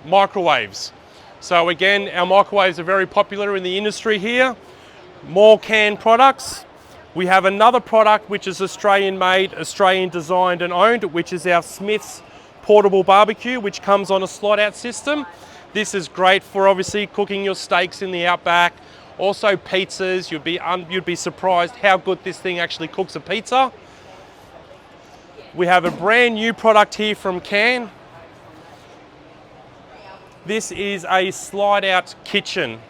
microwaves. So again, our microwaves are very popular in the industry here. More canned products. We have another product which is Australian made, Australian designed and owned, which is our Smith's portable barbecue, which comes on a slot out system. This is great for obviously cooking your steaks in the outback. Also pizzas, you'd be surprised how good this thing actually cooks a pizza. We have a brand new product here from Can. This is a slide out kitchen.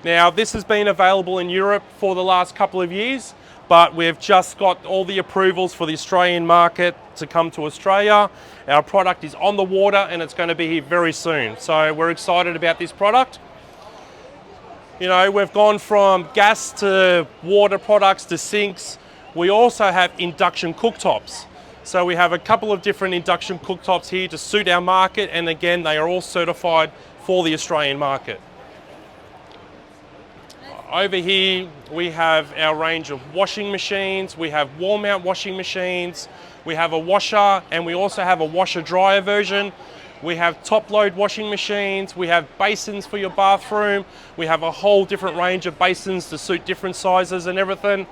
Now this has been available in Europe for the last couple of years, but we've just got all the approvals for the Australian market to come to Australia. Our product is on the water and it's going to be here very soon. So we're excited about this product. You know, we've gone from gas to water products to sinks. We also have induction cooktops. So we have a couple of different induction cooktops here to suit our market, and again, they are all certified for the Australian market. Over here, we have our range of washing machines. We have wall mount washing machines. We have a washer, and we also have a washer dryer version. We have top load washing machines. We have basins for your bathroom. We have a whole different range of basins to suit different sizes and everything.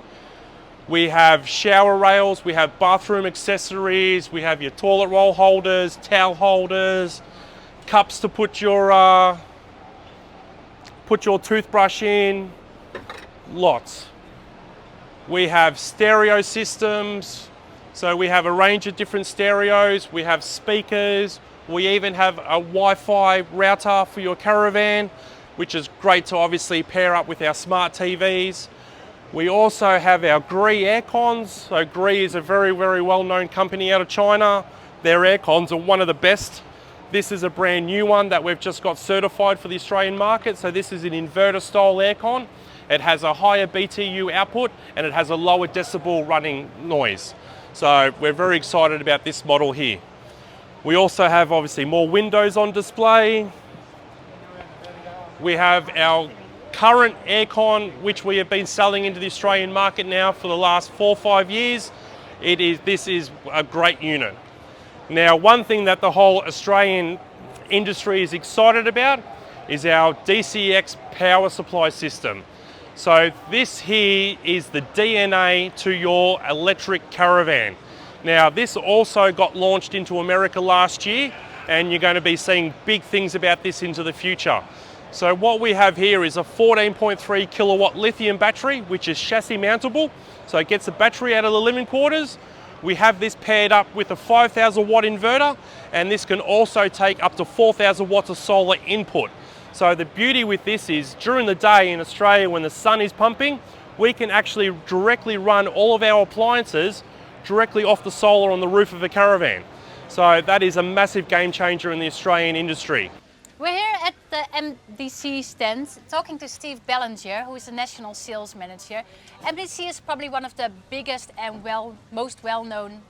We have shower rails. We have bathroom accessories. We have your toilet roll holders, towel holders, cups to put your toothbrush in, lots. We have stereo systems. So we have a range of different stereos. We have speakers. We even have a Wi-Fi router for your caravan, which is great to obviously pair up with our smart TVs. We also have our Gree aircons. So Gree is a very, very well-known company out of China. Their aircons are one of the best. This is a brand new one that we've just got certified for the Australian market. So this is an inverter style aircon. It has a higher BTU output and it has a lower decibel running noise. So we're very excited about this model here. We also have obviously more windows on display. We have our current aircon, which we have been selling into the Australian market now for the last 4 or 5 years. This is a great unit. Now, one thing that the whole Australian industry is excited about is our DCX power supply system. So this here is the DNA to your electric caravan. Now, this also got launched into America last year, and you're going to be seeing big things about this into the future. So what we have here is a 14.3 kilowatt lithium battery, which is chassis mountable. So it gets the battery out of the living quarters. We have this paired up with a 5,000 watt inverter, and this can also take up to 4,000 watts of solar input. So the beauty with this is during the day in Australia when the sun is pumping, we can actually directly run all of our appliances directly off the solar on the roof of a caravan. So that is a massive game changer in the Australian industry. We're here at the MDC stand talking to Steve Ballinger, who is the National Sales Manager. MDC is probably one of the biggest and most well-known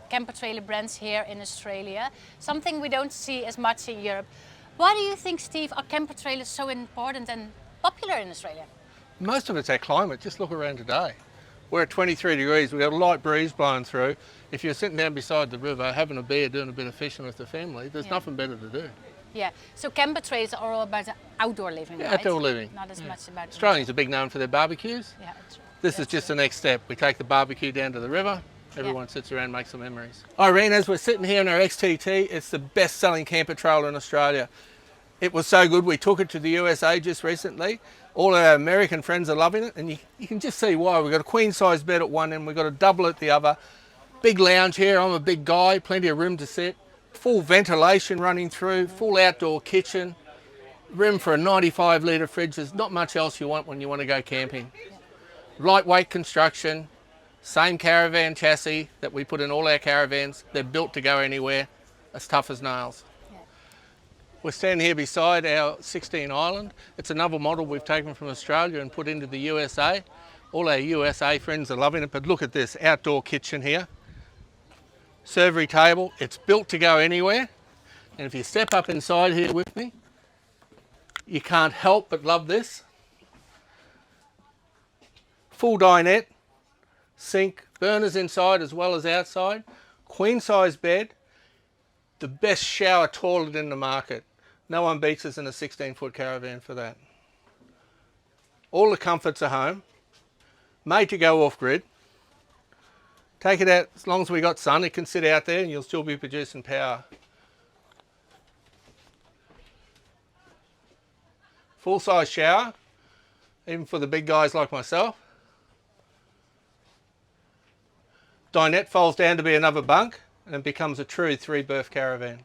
camper trailer brands here in Australia, something we don't see as much in Europe. Why do you think, Steve, are camper trailers so important and popular in Australia? Most of it's our climate. Just look around today. We're at 23 degrees, we've got a light breeze blowing through. If you're sitting down beside the river having a beer, doing a bit of fishing with the family, there's nothing better to do. Yeah, so camper trays are all about outdoor living, right? Outdoor living. Not as much about... Australians are big known for their barbecues. Yeah, This is just the next step. We take the barbecue down to the river, everyone sits around and makes some memories. Irene, as we're sitting here in our XTT, it's the best-selling camper trailer in Australia. It was so good we took it to the USA just recently. All our American friends are loving it, and you can just see why. We've got a queen-size bed at one end, we've got a double at the other. Big lounge here, I'm a big guy, plenty of room to sit. Full ventilation running through, full outdoor kitchen, room for a 95 litre fridge. There's not much else you want when you want to go camping. Lightweight construction, same caravan chassis that we put in all our caravans. They're built to go anywhere, as tough as nails. We're standing here beside our 16 Island. It's another model we've taken from Australia and put into the USA. All our USA friends are loving it, but look at this outdoor kitchen here. Servery table, it's built to go anywhere. And if you step up inside here with me, you can't help but love this. Full dinette, sink, burners inside as well as outside, queen size bed, the best shower toilet in the market. No one beats us in a 16-foot caravan for that. All the comforts are home, made to go off-grid. Take it out, as long as we got sun, it can sit out there and you'll still be producing power. Full-size shower, even for the big guys like myself. Dinette folds down to be another bunk and it becomes a true 3-berth caravan.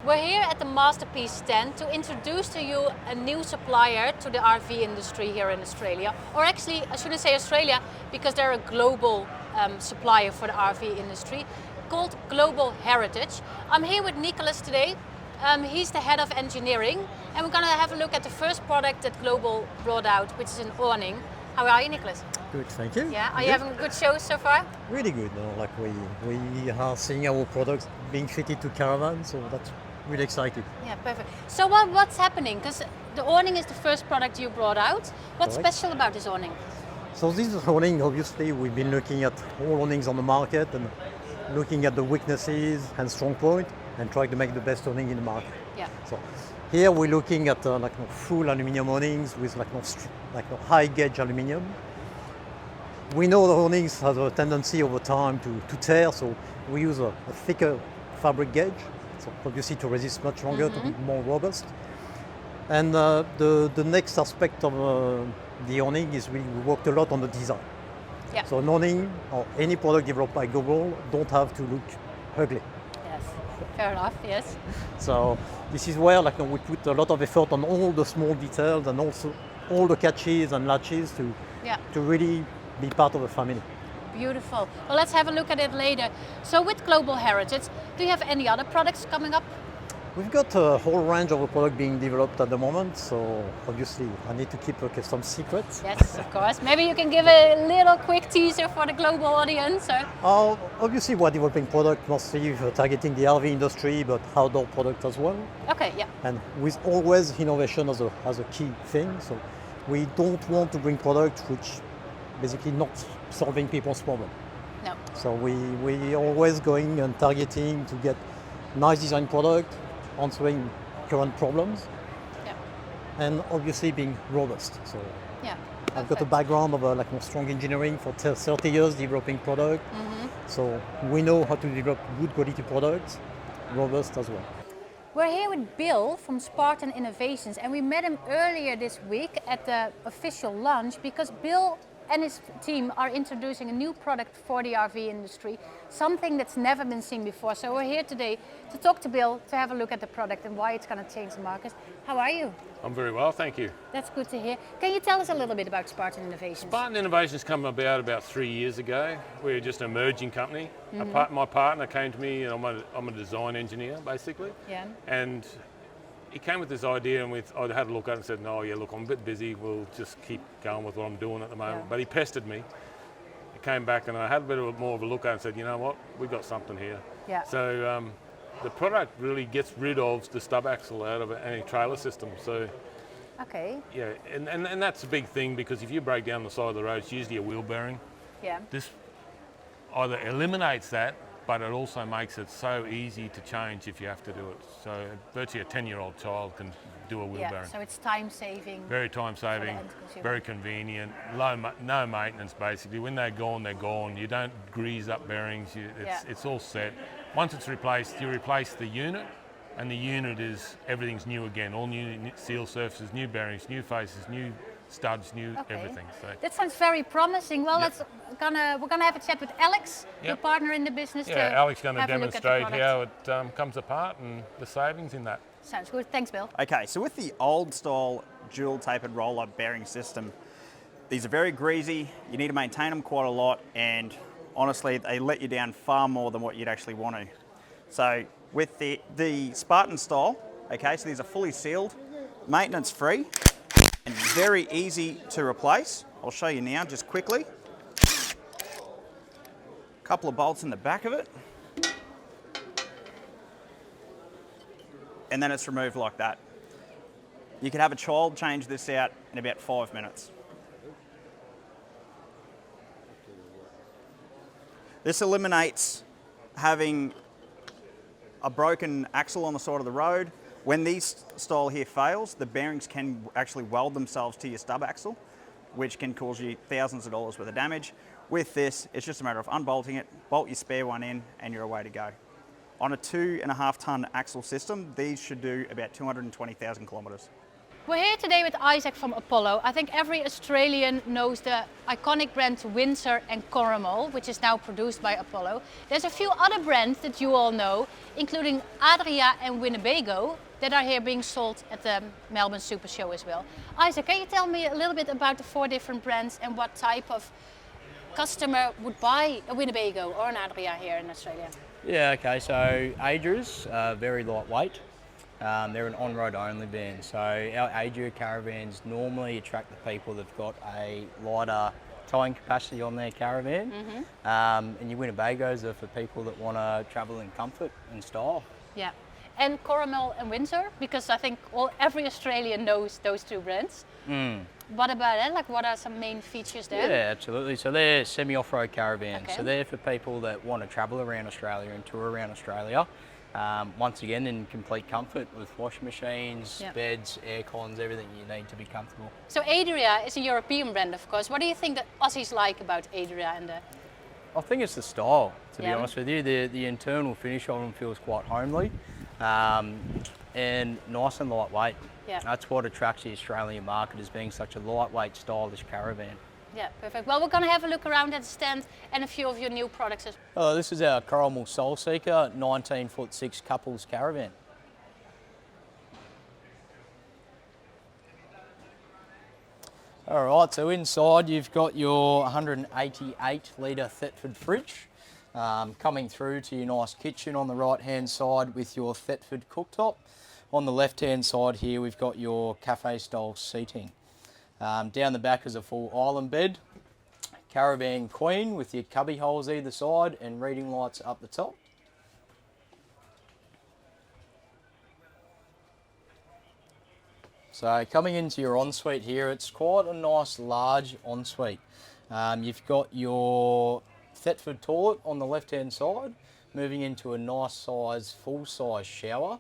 We're here at the Masterpiece stand to introduce to you a new supplier to the RV industry here in Australia. Or actually, I shouldn't say Australia, because they're a global supplier for the RV industry, called Global Heritage. I'm here with Nicholas today. He's the head of engineering, and we're going to have a look at the first product that Global brought out, which is an awning. How are you, Nicholas? Good, thank you. Yeah, are you having a good show so far? Really good. Like we are seeing our products being fitted to caravans, so that's really exciting. Yeah, perfect. So what's happening? Because the awning is the first product you brought out. What's Correct. special about this awning? So this awning, obviously, we've been looking at all awnings on the market and looking at the weaknesses and strong point and trying to make the best awning in the market. Yeah. So here we're looking at full aluminium awnings with high gauge aluminium. We know the awnings have a tendency over time to tear, so we use a thicker fabric gauge. So obviously to resist much longer, to be more robust. And the next aspect of the awning is we worked a lot on the design. Yeah. So an awning or any product developed by Global don't have to look ugly. Yes, fair enough, yes. So this is where we put a lot of effort on all the small details and also all the catches and latches to really be part of a family. Beautiful. Well, let's have a look at it later. So with Global Heritage, do you have any other products coming up? We've got a whole range of product being developed at the moment, so obviously I need to keep some secrets. Yes, of course. Maybe you can give a little quick teaser for the global audience. Obviously we're developing product mostly targeting the RV industry, but outdoor product as well. Okay, yeah. And with always innovation as a key thing. So we don't want to bring products which basically not solving people's problem. No. So we always going and targeting to get nice design product, answering current problems, and obviously being robust. So I've got a background of strong engineering for 30 years developing product. So we know how to develop good quality products, robust as well. We're here with Bill from Spartan Innovations, and we met him earlier this week at the official launch because Bill and his team are introducing a new product for the RV industry, something that's never been seen before. So we're here today to talk to Bill, to have a look at the product and why it's going to change the market. How are you? I'm very well, thank you. That's good to hear. Can you tell us a little bit about Spartan Innovations? Spartan Innovations came about 3 years ago. We're just an emerging company. Mm-hmm. My partner came to me, and I'm a design engineer, basically. Yeah. And he came with this idea, and I had a look at it and said, no, yeah, look, I'm a bit busy. We'll just keep going with what I'm doing at the moment. Yeah. But he pestered me. He came back, and I had a bit more of a look at it and said, you know what, we've got something here. Yeah. So the product really gets rid of the stub axle out of any trailer system. So. Okay. Yeah, and that's a big thing, because if you break down the side of the road, it's usually a wheel bearing. Yeah. This either eliminates that, but it also makes it so easy to change if you have to do it. So virtually a 10-year-old child can do a wheel bearing. So it's time saving. Very time saving, very convenient, no maintenance basically. When they're gone. You don't grease up bearings, it's all set. Once it's replaced, you replace the unit, and the unit is, everything's new again, all new seal surfaces, new bearings, new faces, new studs, new everything. So that sounds very promising. Well, we're gonna have a chat with Alex, your partner in the business. Yeah, Alex going to have a look at the demonstrate how it comes apart and the savings in that. Sounds good. Thanks, Bill. Okay, so with the old style dual tapered roller bearing system, these are very greasy. You need to maintain them quite a lot, and honestly, they let you down far more than what you'd actually want to. So with the Spartan style, okay, so these are fully sealed, maintenance free, and very easy to replace. I'll show you now just quickly. A couple of bolts in the back of it. And then it's removed like that. You can have a child change this out in about 5 minutes. This eliminates having a broken axle on the side of the road. When these style here fails, the bearings can actually weld themselves to your stub axle, which can cause you thousands of dollars worth of damage. With this, it's just a matter of unbolting it, bolt your spare one in, and you're away to go. On a 2.5 ton axle system, these should do about 220,000 kilometres. We're here today with Isaac from Apollo. I think every Australian knows the iconic brands Windsor and Coromol, which is now produced by Apollo. There's a few other brands that you all know, including Adria and Winnebago, that are here being sold at the Melbourne Super Show as well. Isaac, can you tell me a little bit about the 4 different brands and what type of customer would buy a Winnebago or an Adria here in Australia? Yeah, okay, so Adria's very lightweight. They're an on-road only van, so our Adria caravans normally attract the people that've got a lighter towing capacity on their caravan. Mm-hmm. And your Winnebagos are for people that want to travel in comfort and style. Yeah, and Coromol and Windsor, because I think every Australian knows those 2 brands. What about it? Like, what are some main features there? Yeah, absolutely. So they're semi-off-road caravans. Okay. So they're for people that want to travel around Australia and tour around Australia. Once again, in complete comfort with washing machines, beds, air cons, everything you need to be comfortable. So Adria is a European brand, of course. What do you think that Aussies like about Adria and the... I think it's the style, to be honest with you. The internal finish of them feels quite homely and nice and lightweight. Yeah. That's what attracts the Australian market, as being such a lightweight, stylish caravan. Yeah, perfect. Well, we're going to have a look around at the stand and a few of your new products as well. This is our Coromol Soul Seeker 19'6" couples caravan. All right, so inside you've got your 188 litre Thetford fridge, coming through to your nice kitchen on the right hand side with your Thetford cooktop. On the left hand side here we've got your cafe style seating. Down the back is a full island bed, caravan queen with your cubby holes either side and reading lights up the top. So coming into your ensuite here, it's quite a nice large ensuite. You've got your Thetford toilet on the left hand side, moving into a nice size, full size shower.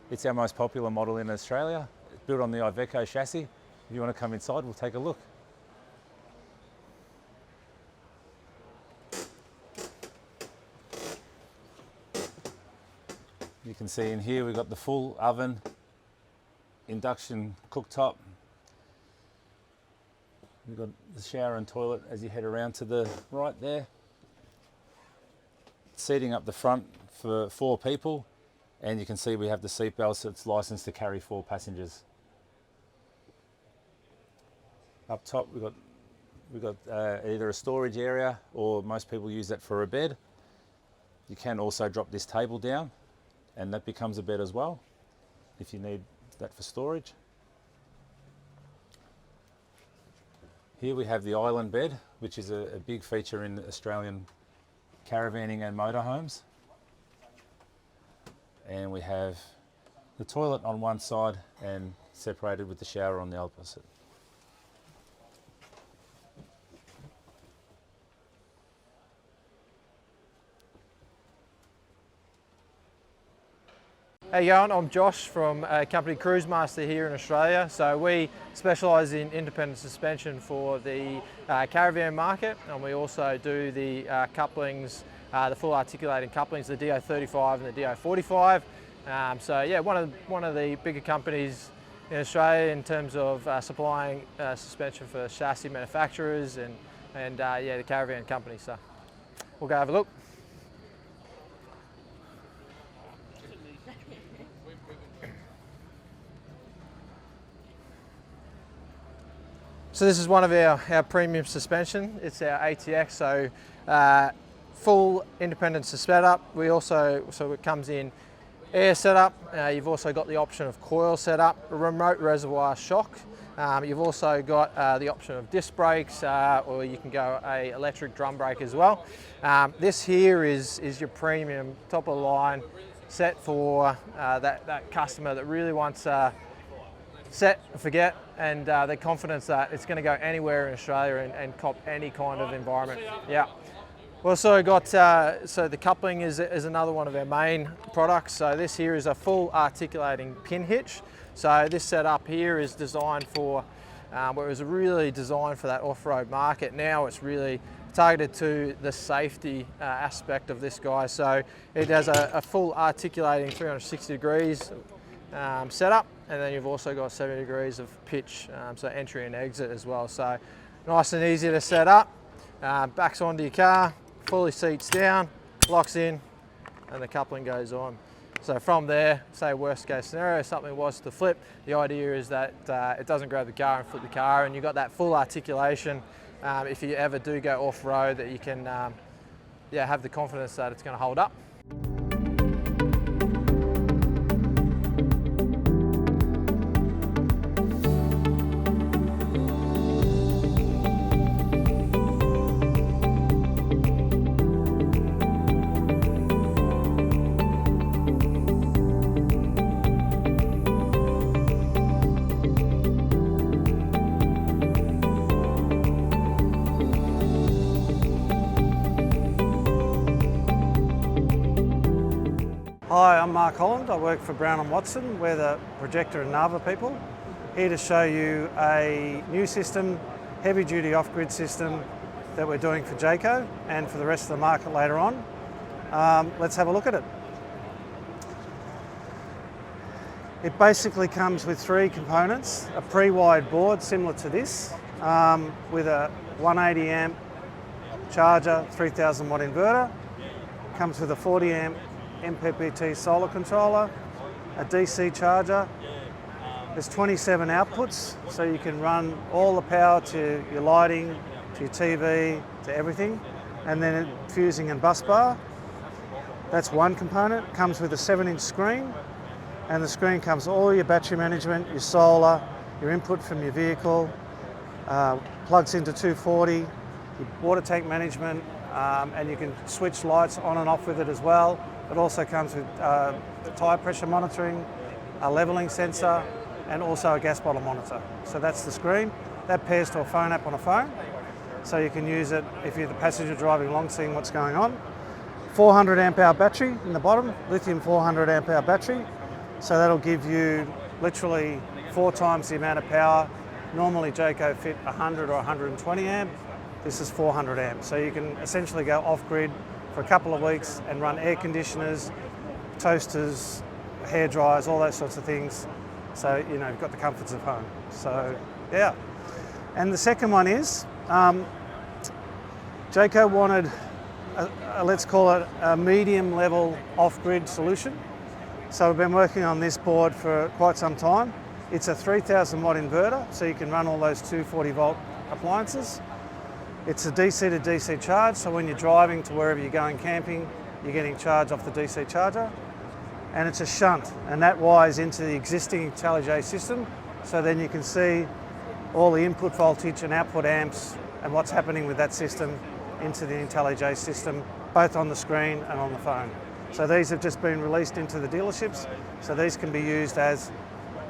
It's our most popular model in Australia. It's built on the Iveco chassis. If you want to come inside, we'll take a look. You can see in here we've got the full oven, induction cooktop. We've got the shower and toilet as you head around to the right there. Seating up the front for 4 people, and you can see we have the seat belts. So it's licensed to carry 4 passengers. Up top we've got either a storage area, or most people use that for a bed. You can also drop this table down, and that becomes a bed as well, if you need that for storage. Here we have the island bed, which is a big feature in Australian caravanning and motorhomes. And we have the toilet on one side and separated with the shower on the opposite. How you going? I'm Josh from a company Cruisemaster here in Australia. So we specialise in independent suspension for the caravan market, and we also do the couplings, the full articulating couplings, the DO35 and the DO45. So yeah, one of the bigger companies in Australia in terms of supplying suspension for chassis manufacturers and yeah, the caravan company. So we'll go have a look. So this is one of our premium suspension. It's our ATX, so full independent setup. So it comes in air setup. You've also got the option of coil setup, remote reservoir shock. You've also got the option of disc brakes, or you can go a electric drum brake as well. This here is your premium, top of the line set for that customer that really wants set and forget, and the confidence that it's going to go anywhere in Australia and cop any kind of environment. Yeah. We've also got, so the coupling is another one of our main products. So this here is a full articulating pin hitch. So this setup here is designed for, well, it was really designed for that off-road market. Now it's really targeted to the safety aspect of this guy. So it has a full articulating 360 degrees setup, and then you've also got 70 degrees of pitch, so entry and exit as well. So nice and easy to set up. Backs onto your car, fully seats down, locks in, and the coupling goes on. So from there, say worst case scenario, something was to flip, the idea is that it doesn't grab the car and flip the car, and you've got that full articulation if you ever do go off-road, that you can yeah, have the confidence that it's going to hold up. Hi, I'm Mark Holland. I work for Brown & Watson. We're the Projector and Nava people. Here to show you a new system, heavy duty off-grid system that we're doing for Jayco and for the rest of the market later on. Let's have a look at it. It basically comes with 3 components: a pre-wired board similar to this, with a 180 amp charger, 3000 watt inverter. Comes with a 40 amp MPPT solar controller, a DC charger. There's 27 outputs, so you can run all the power to your lighting, to your TV, to everything, and then fusing and bus bar. That's one component. It comes with a 7-inch screen, and the screen comes with all your battery management, your solar, your input from your vehicle, plugs into 240, your water tank management, and you can switch lights on and off with it as well. It also comes with tyre pressure monitoring, a levelling sensor, and also a gas bottle monitor. So that's the screen. That pairs to a phone app on a phone, so you can use it if you're the passenger driving along, seeing what's going on. 400 amp hour battery in the bottom, lithium 400 amp hour battery. So that'll give you literally 4 times the amount of power. Normally Jayco fit 100 or 120 amp. This is 400 amp. So you can essentially go off-grid for a couple of weeks and run air conditioners, toasters, hair dryers, all those sorts of things So, you know, you've got the comforts of home. So, yeah. And the second one is, Jayco wanted, let's call it a medium level off-grid solution. So we've been working on this board for quite some time. It's a 3000 watt inverter, so you can run all those 240 volt appliances. It's a DC to DC charge, so when you're driving to wherever you're going camping, you're getting charge off the DC charger. And it's a shunt, and that wires into the existing IntelliJ system, so then you can see all the input voltage and output amps and what's happening with that system into the IntelliJ system, both on the screen and on the phone. So these have just been released into the dealerships, so these can be used as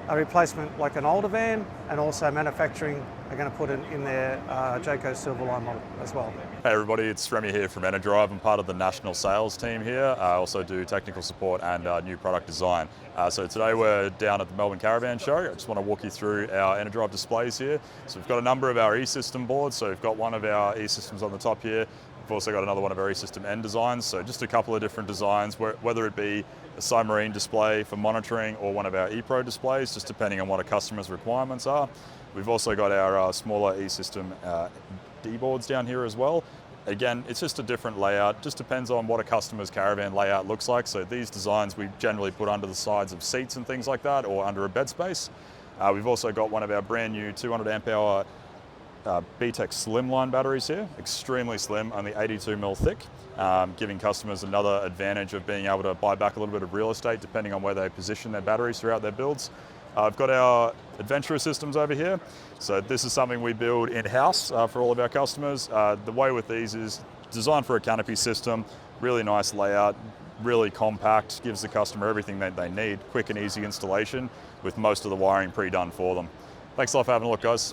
a replacement like an older van, and also manufacturing are going to put it in their Jayco Silverline model as well. Hey everybody, it's Remy here from Enerdrive. I'm part of the national sales team here. I also do technical support and new product design. So today we're down at the Melbourne Caravan Show. I just want to walk you through our Enerdrive displays here. So we've got a number of our E-System boards. So we've got one of our E-Systems on the top here. We've also got another one of our E-System N designs. So just a couple of different designs, whether it be a Submarine display for monitoring or one of our ePro displays, just depending on what a customer's requirements are. We've also got our smaller E-System D boards down here as well. Again, it's just a different layout, just depends on what a customer's caravan layout looks like. So these designs we generally put under the sides of seats and things like that, or under a bed space. We've also got one of our brand new 200 amp hour BTEC Slimline batteries here, extremely slim, only 82mm thick, giving customers another advantage of being able to buy back a little bit of real estate depending on where they position their batteries throughout their builds. I've got our Adventurer systems over here. So this is something we build in-house for all of our customers. The way with these is designed for a canopy system, really nice layout, really compact, gives the customer everything that they need, quick and easy installation with most of the wiring pre-done for them. Thanks a lot for having a look, guys.